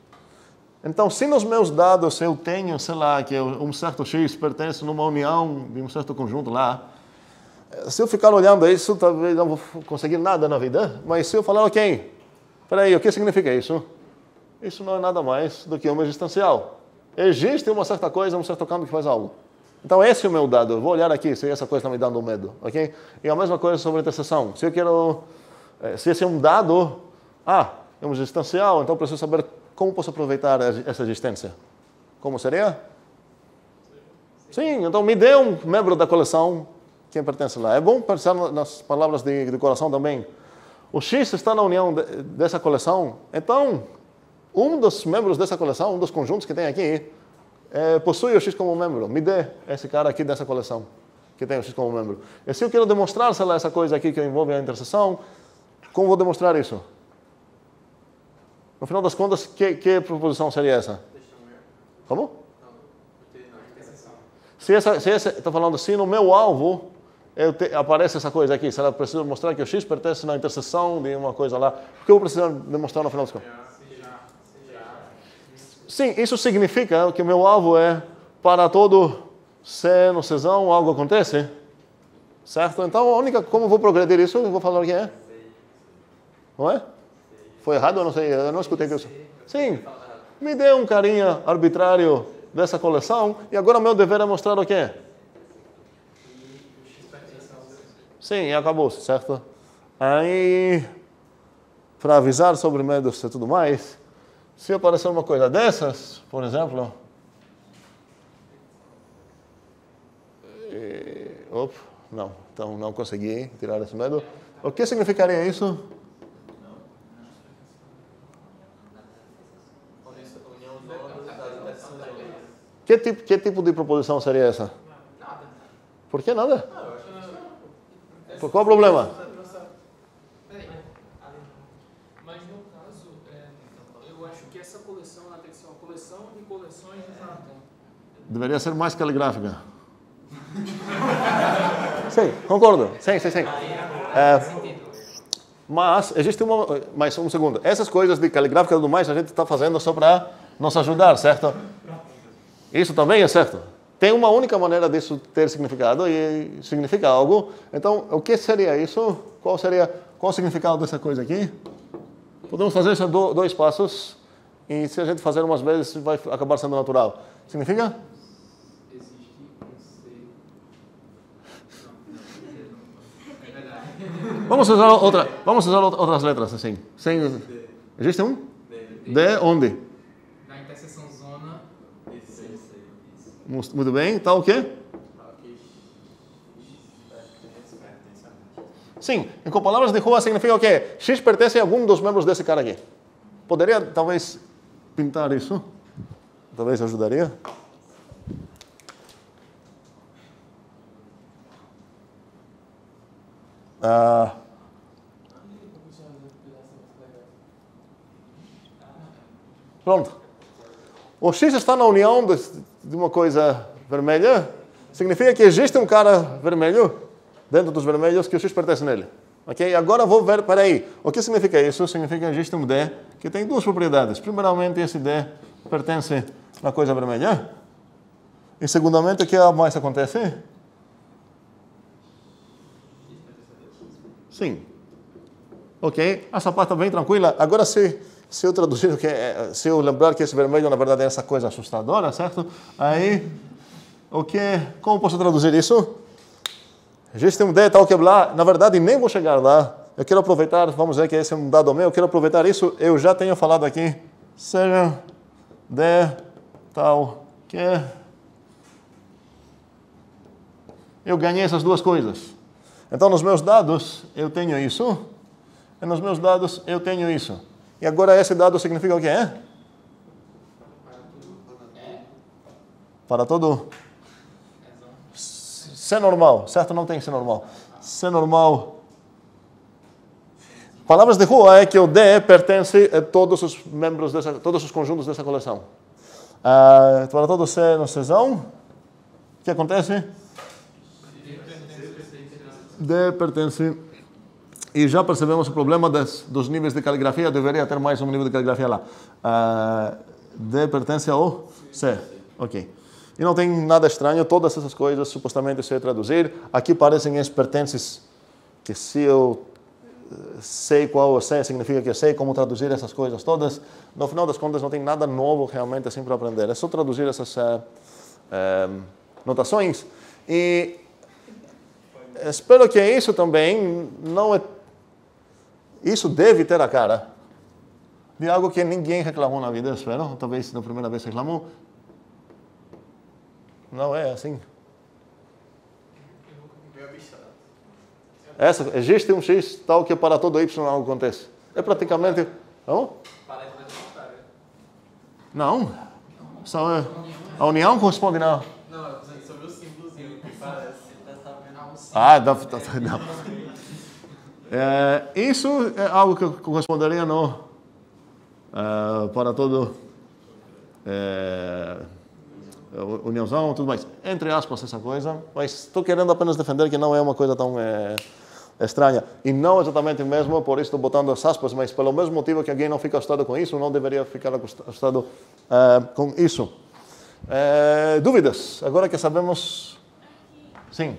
Então, se nos meus dados eu tenho, sei lá, que um certo X pertence numa união de um certo conjunto lá, se eu ficar olhando isso, talvez não vou conseguir nada na vida, mas se eu falar, ok, peraí, o que significa isso? Isso não é nada mais do que uma existencial. Existe uma certa coisa, um certo campo que faz algo. Então esse é o meu dado. Eu vou olhar aqui se essa coisa está me dando medo, ok? E a mesma coisa sobre a interseção. Se eu quero, se esse é um dado, é um existencial, então eu preciso saber como posso aproveitar essa existência. Como seria? Sim, então me dê um membro da coleção que pertence lá. É bom pensar nas palavras de coração também. O X está na união dessa coleção, então um dos membros dessa coleção, um dos conjuntos que tem aqui, possui o X como membro. Me dê esse cara aqui dessa coleção, que tem o X como membro. E se eu quero demonstrar, sei lá, essa coisa aqui que envolve a interseção, como vou demonstrar isso? No final das contas, que proposição seria essa? Como? Se estou falando assim, no meu alvo, aparece essa coisa aqui. Se ela precisa mostrar que o X pertence na interseção de uma coisa lá, o que eu preciso demonstrar no final das contas? Sim, isso significa que o meu alvo é para todo C no Czão algo acontece, certo? Então, a única como vou progredir isso, eu vou falar o que é. Não é? Foi errado? Eu não sei, eu não escutei isso. Sim, me dê um carinha arbitrário dessa coleção e agora meu dever é mostrar o que é. Sim, e acabou, certo? Aí, para avisar sobre medos e tudo mais, se aparecer uma coisa dessas, por exemplo, não, então não consegui tirar esse medo. O que significaria isso? Que tipo de proposição seria essa? Nada. Por que nada? Por qual o problema? Mas no caso, eu acho que essa coleção ela tem que ser uma coleção de coleções de Platão. Deveria ser mais caligráfica. Sim, concordo. Sim. Mas existe mais um segundo. Essas coisas de caligráfica e tudo mais a gente está fazendo só para nos ajudar, certo? Isso também é certo. Tem uma única maneira disso ter significado e significa algo. Então, o que seria isso? Qual o significado dessa coisa aqui? Podemos fazer isso em dois passos. E se a gente fazer umas vezes, vai acabar sendo natural. Significa? Existe Vamos usar outras letras assim. Existe um? D onde? na interseção zona. Muito bem. Tá o quê? Sim, com palavras de rua significa o quê? X pertence a algum dos membros desse cara aqui. Poderia, talvez, pintar isso? Talvez ajudaria? Pronto. O X está na união de uma coisa vermelha. Significa que existe um cara vermelho dentro dos vermelhos que o X pertence nele. Ok? Agora vou ver, peraí, o que significa isso? Significa que existe um D que tem duas propriedades. Primeiramente, esse D pertence na coisa vermelha. E segundamente, o que mais acontece? Sim. Ok? Essa parte está bem tranquila. Agora, se eu traduzir, se eu lembrar que esse vermelho, na verdade, é essa coisa assustadora, certo? Aí, como posso traduzir isso? Existe um D tal que blá. Na verdade, nem vou chegar lá. Eu quero aproveitar, vamos ver que esse é um dado meu, eu quero aproveitar isso. Eu já tenho falado aqui. Seja D tal que eu ganhei essas duas coisas. Então, nos meus dados, eu tenho isso. E nos meus dados, eu tenho isso. E agora, esse dado significa o que é? Para todo C normal, certo? Não tem C normal. C normal. Palavras de rua é que o D pertence a todos os membros todos os conjuntos dessa coleção. Para todo C no Czão, o que acontece? D pertence. E já percebemos o problema dos níveis de caligrafia. Eu deveria ter mais um nível de caligrafia lá. D pertence ao C. Ok. E não tem nada estranho. Todas essas coisas, supostamente, se eu traduzir. Aqui parecem esses pertences que se eu sei qual o C, significa que eu sei como traduzir essas coisas todas. No final das contas, não tem nada novo realmente assim para aprender. É só traduzir essas notações. E espero que isso também não é... Isso deve ter a cara de algo que ninguém reclamou na vida, espero. Talvez na primeira vez reclamou. Não é assim. Existe um X tal que para todo Y algo acontece. É praticamente... Não? Não. Só a união corresponde não. Não, eu tô sobre o símbolozinho que parece. Não. Isso é algo que corresponderia no para todo uniãozão, tudo mais. Entre aspas, essa coisa. Mas estou querendo apenas defender que não é uma coisa tão estranha. E não exatamente mesmo, por isso estou botando as aspas, mas pelo mesmo motivo que alguém não fica assustado com isso, não deveria ficar assustado com isso. Dúvidas? Agora que sabemos... Sim.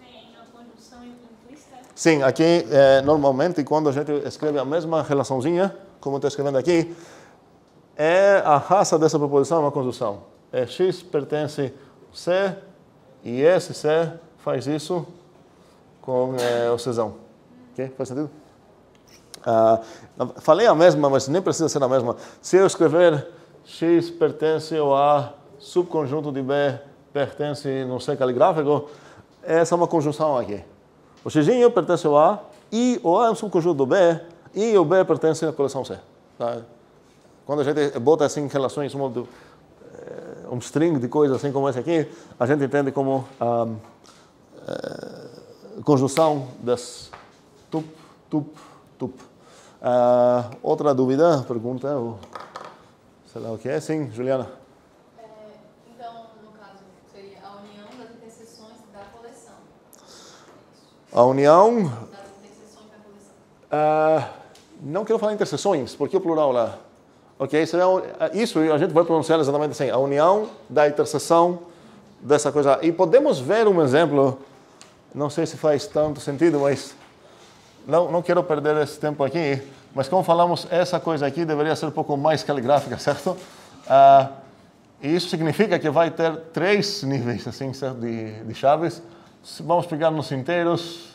Tem a conjunção implícita? Sim, aqui normalmente quando a gente escreve a mesma relaçãozinha, como estou escrevendo aqui, a raça dessa proposição é uma conjunção. X pertence C e esse C faz isso com o Czão. Ok? Faz sentido? Falei a mesma, mas nem precisa ser a mesma. Se eu escrever X pertence ao A, subconjunto de B pertence no C caligráfico, essa é uma conjunção aqui. O Xzinho pertence ao A, e o A é um subconjunto do B, e o B pertence à coleção C. Tá? Quando a gente bota assim relações, um string de coisas assim como esse aqui, a gente entende como conjunção das tup. Outra dúvida, pergunta, sei lá o que é? Sim, Juliana. Então, no caso, seria a união das interseções da coleção. A união... Das interseções da coleção. Não quero falar interseções, porque o plural lá. Ok? Isso a gente vai pronunciar exatamente assim. A união da interseção dessa coisa. E podemos ver um exemplo, não sei se faz tanto sentido, mas não quero perder esse tempo aqui. Mas como falamos, essa coisa aqui deveria ser um pouco mais caligráfica, certo? E isso significa que vai ter 3 níveis assim, certo? De chaves. Vamos pegar nos inteiros.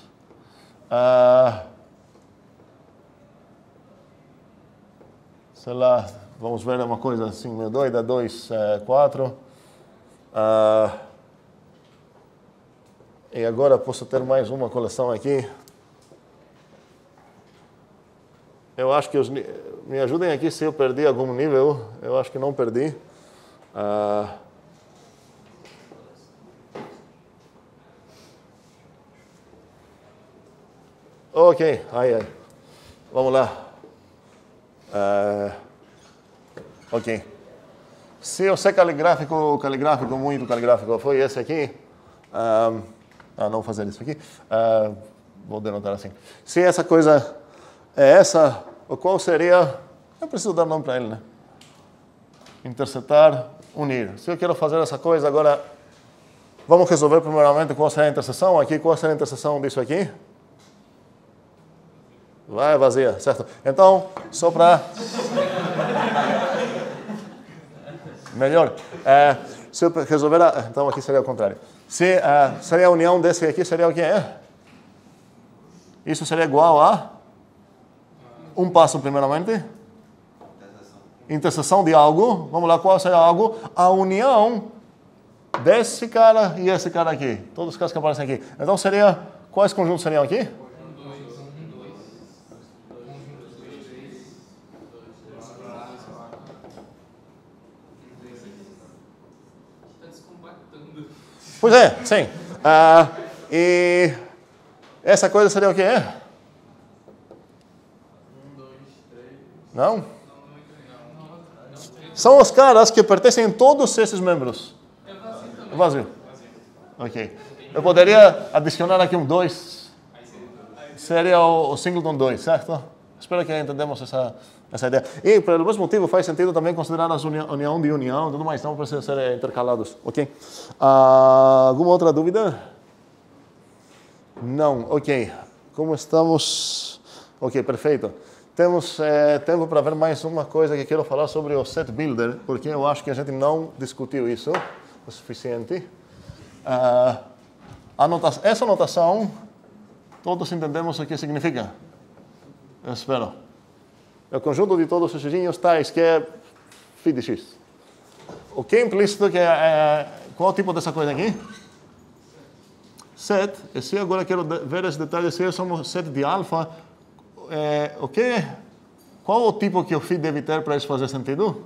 Sei lá, vamos ver uma coisa assim meio doida, 2, 4. E agora posso ter mais uma coleção aqui. Eu acho que me ajudem aqui se eu perdi algum nível. Eu acho que não perdi. Ok, aí. Vamos lá. Ok. Se eu sei caligráfico, muito caligráfico, foi esse aqui. Não fazer isso aqui. Vou denotar assim. Se essa coisa é essa, qual seria... Eu preciso dar nome para ele, né? Intersetar, unir. Se eu quero fazer essa coisa, agora... Vamos resolver primeiramente qual será a interseção aqui. Qual será a interseção disso aqui? Vai vazia, certo? Então, só para... Melhor. Se eu resolver... Então, aqui seria o contrário. Se seria a união desse aqui, seria o que é? Isso seria igual a... Um passo, primeiramente. Interseção de algo. Vamos lá, qual seria algo? A união desse cara e esse cara aqui. Todos os caras que aparecem aqui. Então, seria... Quais conjuntos seriam aqui? Pois é, sim. E essa coisa seria o que é? 1, 2, 3. Não? São os caras que pertencem a todos esses membros. É vazio também. Vazio. Ok. Eu poderia adicionar aqui um 2. Seria o singleton 2, certo? Espero que entendamos essa ideia. E, pelo mesmo motivo, faz sentido também considerar as união de união e tudo mais, não precisa ser intercalados, ok? Alguma outra dúvida? Não, ok. Como estamos? Ok, perfeito. Temos tempo para ver mais uma coisa que quero falar sobre o set builder, porque eu acho que a gente não discutiu isso o suficiente. essa notação, todos entendemos o que significa. Eu espero. É o conjunto de todos os xzinhos tais que é φ de x. O que é implícito que qual é o tipo dessa coisa aqui? Set. E se agora quero ver esse detalhe, se somos set de alfa, qual é o tipo que o φ deve ter para isso fazer sentido?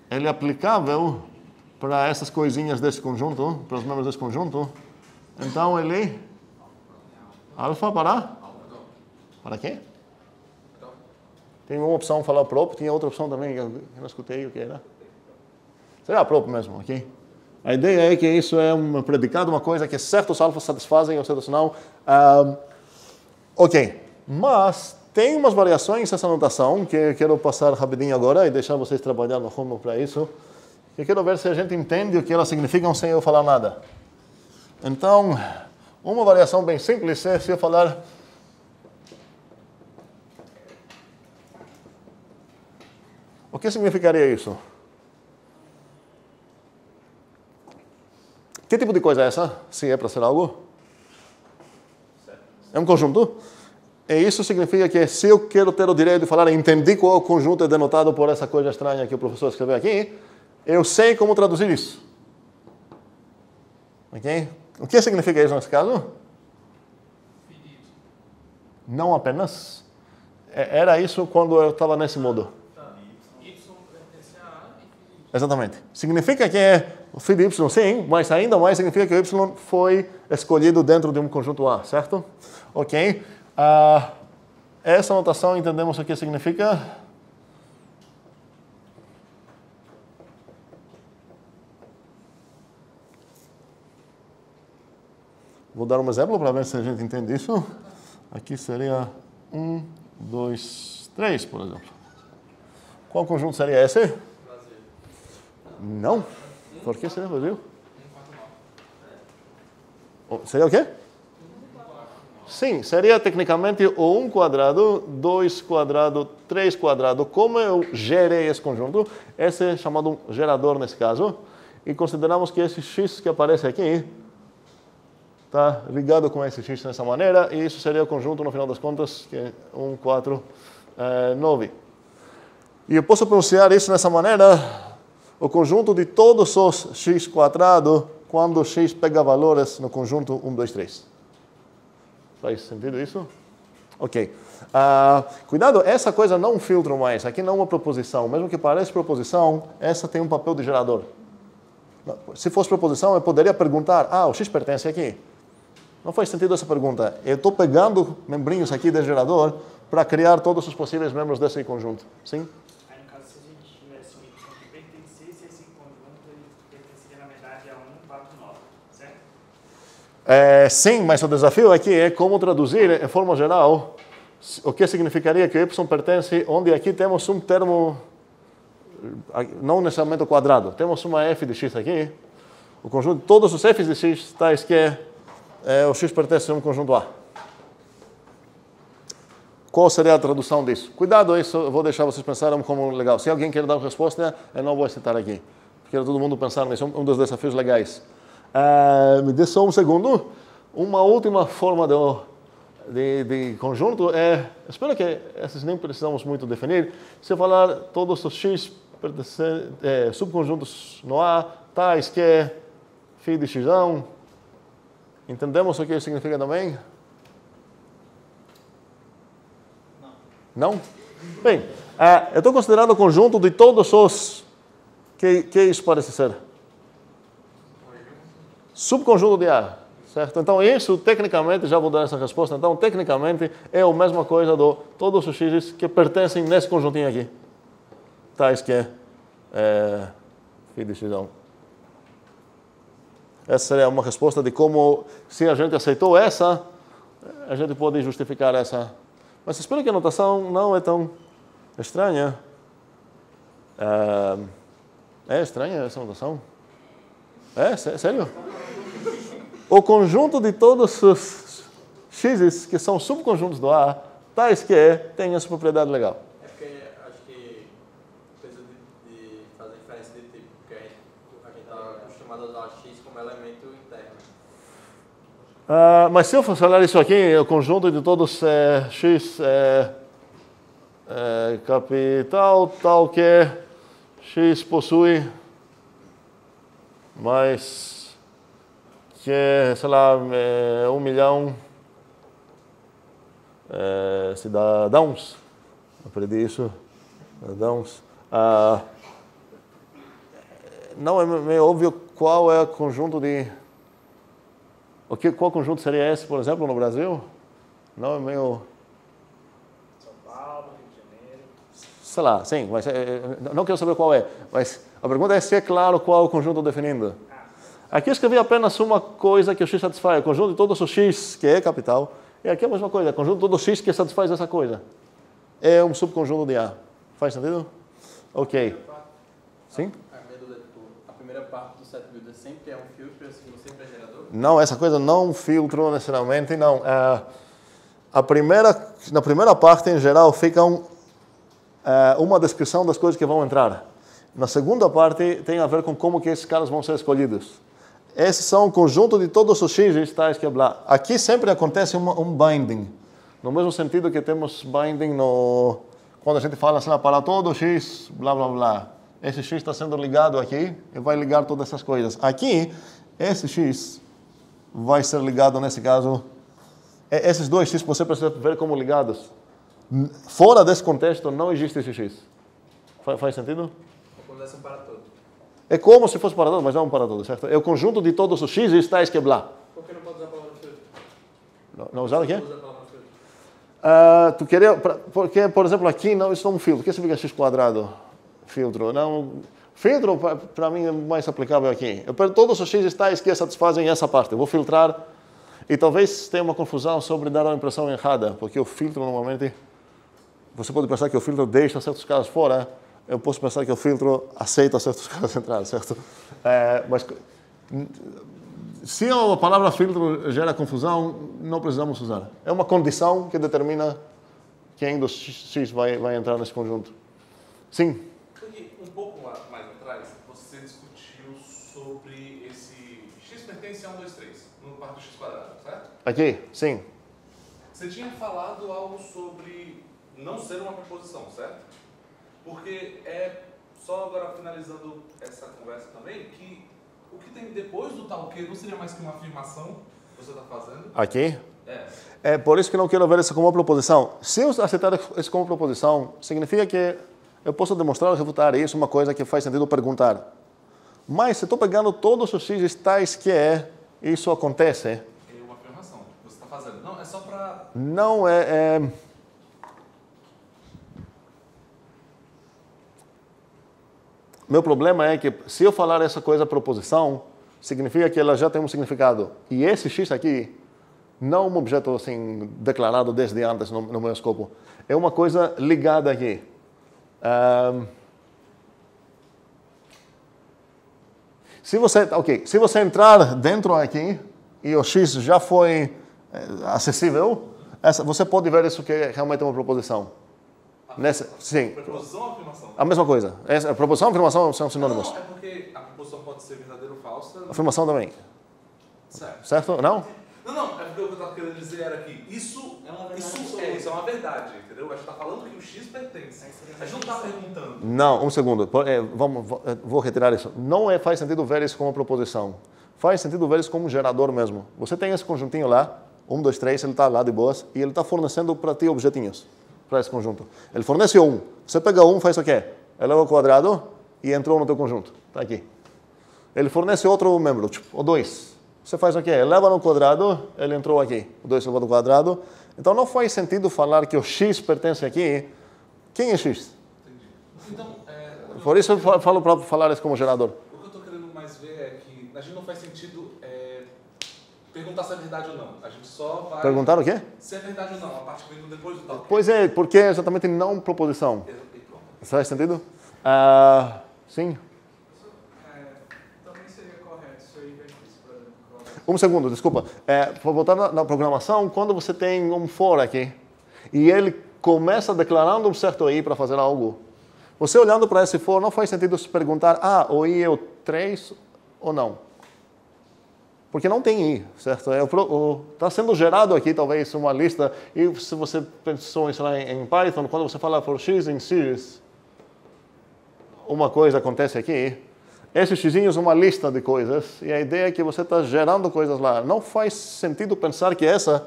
Ele é aplicável para essas coisinhas desse conjunto, para os membros desse conjunto. Então ele alfa para quê? Tem uma opção falar prop, tinha outra opção também que eu não escutei o que era. Será prop mesmo, ok? A ideia é que isso é um predicado, uma coisa que certos alfas satisfazem ou certos não. Ok, mas tem umas variações nessa notação que eu quero passar rapidinho agora e deixar vocês trabalhar no rumo para isso. Eu quero ver se a gente entende o que elas significam sem eu falar nada. Então, uma variação bem simples é se eu falar... O que significaria isso? Que tipo de coisa é essa? Se é para ser algo? É um conjunto? E isso significa que se eu quero ter o direito de falar, entendi qual conjunto é denotado por essa coisa estranha que o professor escreveu aqui, eu sei como traduzir isso. Ok? O que significa isso nesse caso? Não apenas. Era isso quando eu estava nesse modo. Exatamente. Significa que o φ de y sim, mas ainda mais significa que o y foi escolhido dentro de um conjunto A, certo? Ok. Essa notação entendemos o que significa? Vou dar um exemplo para ver se a gente entende isso. Aqui seria 1, 2, 3, por exemplo. Qual conjunto seria esse? Não. Por que seria vazio? Seria o quê? Sim, seria tecnicamente o 1 quadrado, 2 quadrado, 3 quadrado. Como eu gerei esse conjunto, esse é chamado um gerador nesse caso. E consideramos que esse x que aparece aqui está ligado com esse x dessa maneira. E isso seria o conjunto, no final das contas, que é 1, 4, 9. E eu posso pronunciar isso dessa maneira. O conjunto de todos os x quadrado, quando x pega valores no conjunto 1, 2, 3. Faz sentido isso? Ok. Cuidado, essa coisa não filtra mais. Aqui não é uma proposição. Mesmo que pareça proposição, essa tem um papel de gerador. Se fosse proposição, eu poderia perguntar, o x pertence aqui. Não faz sentido essa pergunta. Eu estou pegando membrinhos aqui desse gerador para criar todos os possíveis membros desse conjunto. Sim? Sim, mas o desafio aqui é como traduzir, em forma geral, o que significaria que y pertence, onde aqui temos um termo, não necessariamente o quadrado, temos uma f de x aqui, o conjunto de todos os f's de x, tais que o x pertence a um conjunto A. Qual seria a tradução disso? Cuidado, isso eu vou deixar vocês pensarem como legal. Se alguém quer dar uma resposta, eu não vou citar aqui. Quero todo mundo pensar nisso, um dos desafios legais. Me dê só um segundo. Uma última forma de conjunto é... Espero que esses nem precisamos muito definir. Se eu falar todos os x subconjuntos no A, tais que φ de x, entendemos o que isso significa também? Não? Bem, eu estou considerando o conjunto de todos os... que isso parece ser? Subconjunto de A, certo? Então, isso, tecnicamente, já vou dar essa resposta, então, tecnicamente, é a mesma coisa de todos os x's que pertencem nesse conjuntinho aqui. Tais que φ de x. Essa seria uma resposta de como, se a gente aceitou essa, a gente pode justificar essa. Mas espero que a notação não é tão estranha. É estranha essa notação? É? Sério? O conjunto de todos os x's que são subconjuntos do A, tais que tem essa propriedade legal. É porque acho que precisa de fazer Mas se eu fosse olhar isso aqui, o conjunto de todos x capital, tal que x possui mais que, sei lá, 1 milhão cidadãos. Aprendi isso. Cidadãos. Não é meio óbvio qual é o conjunto de... Qual conjunto seria esse, por exemplo, no Brasil? Não é meio... São Paulo, Rio de Janeiro. Sei lá, sim, mas não quero saber qual é. Mas a pergunta é se é claro qual é o conjunto definindo. Aqui eu escrevi apenas uma coisa que o x satisfaz. O conjunto de todos os x, que é capital. E aqui é a mesma coisa. O conjunto de todos os x que satisfaz essa coisa. É um subconjunto de A. Faz sentido? Ok. Sim? A primeira parte do set builder sempre é um filtro e a segunda sempre é gerador? Não, essa coisa não filtro necessariamente, não. Na primeira parte, em geral, fica uma descrição das coisas que vão entrar. Na segunda parte, tem a ver com como que esses caras vão ser escolhidos. Esses são o conjunto de todos os x tais que blá. Aqui sempre acontece um binding. No mesmo sentido que temos binding quando a gente fala assim, para todo x, blá, blá, blá. Esse x está sendo ligado aqui e vai ligar todas essas coisas. Aqui, esse x vai ser ligado, nesse caso, esses dois x você precisa ver como ligados. Fora desse contexto, não existe esse x. Faz sentido? Acontece um para todo. É como se fosse para todo, mas não um para todo, certo? É o conjunto de todos os x tais que blá. Por que não pode usar a palavra filtro? Não usar o quê? Não usa a palavra filtro. Tu queria... Porque, por exemplo, aqui não, isso não é um filtro. O que significa x quadrado? Filtro. Não, filtro, para mim, é mais aplicável aqui. Eu pego todos os x tais que satisfazem essa parte. Eu vou filtrar. E talvez tenha uma confusão sobre dar uma impressão errada, porque o filtro, normalmente, você pode pensar que o filtro deixa certos caras fora. Eu posso pensar que o filtro aceita certos caras entrar, certo? Mas se a palavra filtro gera confusão, não precisamos usar. É uma condição que determina quem dos x vai entrar nesse conjunto. Sim? Porque um pouco mais atrás, você discutiu sobre esse x pertence a 1, 2, 3, no par do x quadrado, certo? Aqui? Sim. Você tinha falado algo sobre não ser uma proposição, certo? Porque só agora finalizando essa conversa também, que o que tem depois do tal que não seria mais que uma afirmação que você está fazendo? Aqui? É por isso que não quero ver isso como uma proposição. Se eu aceitar isso como proposição, significa que eu posso demonstrar ou refutar isso, uma coisa que faz sentido perguntar. Mas se estou pegando todos os x tais que isso acontece. É uma afirmação que você está fazendo. Não, é só para... Não, é... Meu problema é que se eu falar essa coisa proposição, significa que ela já tem um significado. E esse x aqui não é um objeto assim declarado desde antes no meu escopo. É uma coisa ligada aqui. Se você entrar dentro aqui e o x já foi acessível, você pode ver isso que é realmente uma proposição. Sim. Proposição ou afirmação? A mesma coisa. A proposição e a afirmação são sinônimos. Não, é porque a proposição pode ser verdadeira ou falsa. A afirmação também. Certo. Certo? Não? Não, é porque o que eu estava querendo dizer era que isso é uma verdade, entendeu? A gente está falando que o x pertence. A gente não está perguntando. Não, um segundo. Vou retirar isso. Não faz sentido ver isso como proposição. Faz sentido ver isso como um gerador mesmo. Você tem esse conjuntinho lá, 1, 2, 3, ele está lá de boas, e ele está fornecendo para ti objetinhos, para esse conjunto. Ele fornece 1. Você pega 1, faz o quê? Eleva ao quadrado e entrou no teu conjunto. Está aqui. Ele fornece outro membro, tipo o 2. Você faz o quê? Eleva no quadrado, ele entrou aqui. O 2 elevado ao quadrado. Então não faz sentido falar que o x pertence aqui. Quem é x? Entendi. Então, por isso eu falo para falar isso como gerador. O que eu estou querendo mais ver é que a gente não faz sentido perguntar se é verdade ou não. A gente só vai... Perguntar o quê? Se é verdade ou não, a parte que vem depois do tal. Pois é, porque é exatamente não proposição. Faz sentido? Sim? Também seria correto se eu invertisse, por exemplo. Um segundo, desculpa. Para voltar na programação, quando você tem um for aqui, e ele começa declarando um certo i para fazer algo, você olhando para esse for, não faz sentido se perguntar, o i é o 3 ou não. Porque não tem i, certo? Está sendo gerado aqui, talvez, uma lista. E se você pensou isso lá em Python, quando você fala for x em series, uma coisa acontece aqui. Esses xzinhos uma lista de coisas. E a ideia é que você está gerando coisas lá. Não faz sentido pensar que essa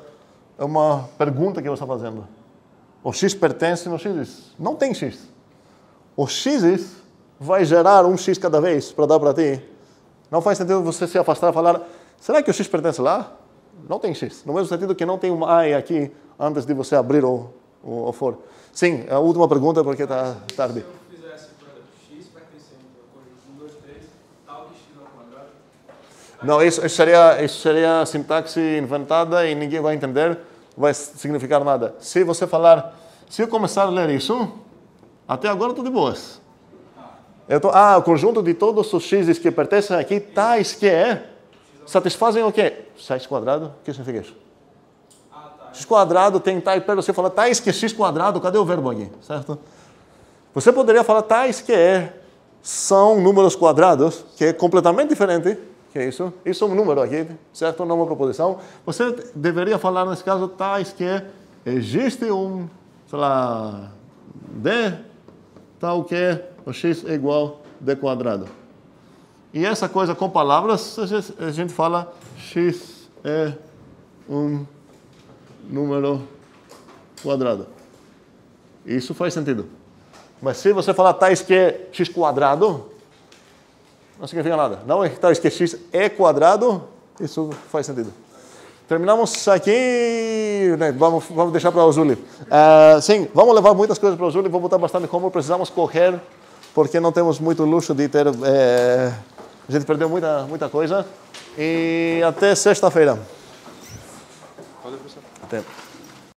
é uma pergunta que você está fazendo. O x pertence no x. Não tem x. O x vai gerar um x cada vez para dar para ti. Não faz sentido você se afastar e falar, será que o x pertence lá? Não tem x. No mesmo sentido que não tem uma i aqui antes de você abrir o for. Sim, a última pergunta porque está tarde. Se eu fizesse, por exemplo, x pertencendo ao conjunto 1, 2, 3, tal de x ao quadrado? Não, isso seria sintaxe inventada e ninguém vai entender, vai significar nada. Se você falar, se eu começar a ler isso, até agora estou de boas. O conjunto de todos os x's que pertencem aqui, tais que satisfazem o quê? X quadrado, o que significa isso? X quadrado tem tais, pero você fala tais que x quadrado, cadê o verbo aqui? Certo? Você poderia falar tais que são números quadrados, que é completamente diferente. Que é isso? Isso é um número aqui, certo? Não uma proposição. Você deveria falar, nesse caso, tais que existe um, sei lá, d, tal que o x é igual a d quadrado. E essa coisa com palavras, a gente fala x é um número quadrado. Isso faz sentido. Mas se você falar tais que x quadrado, não significa nada. Não é tais que x é quadrado, isso faz sentido. Terminamos aqui, né? Vamos deixar para o Zuli. Sim, vamos levar muitas coisas para o Zuli, vou botar bastante como precisamos correr, porque não temos muito luxo de ter... a gente perdeu muita coisa. E até sexta-feira. Valeu, professor. Até.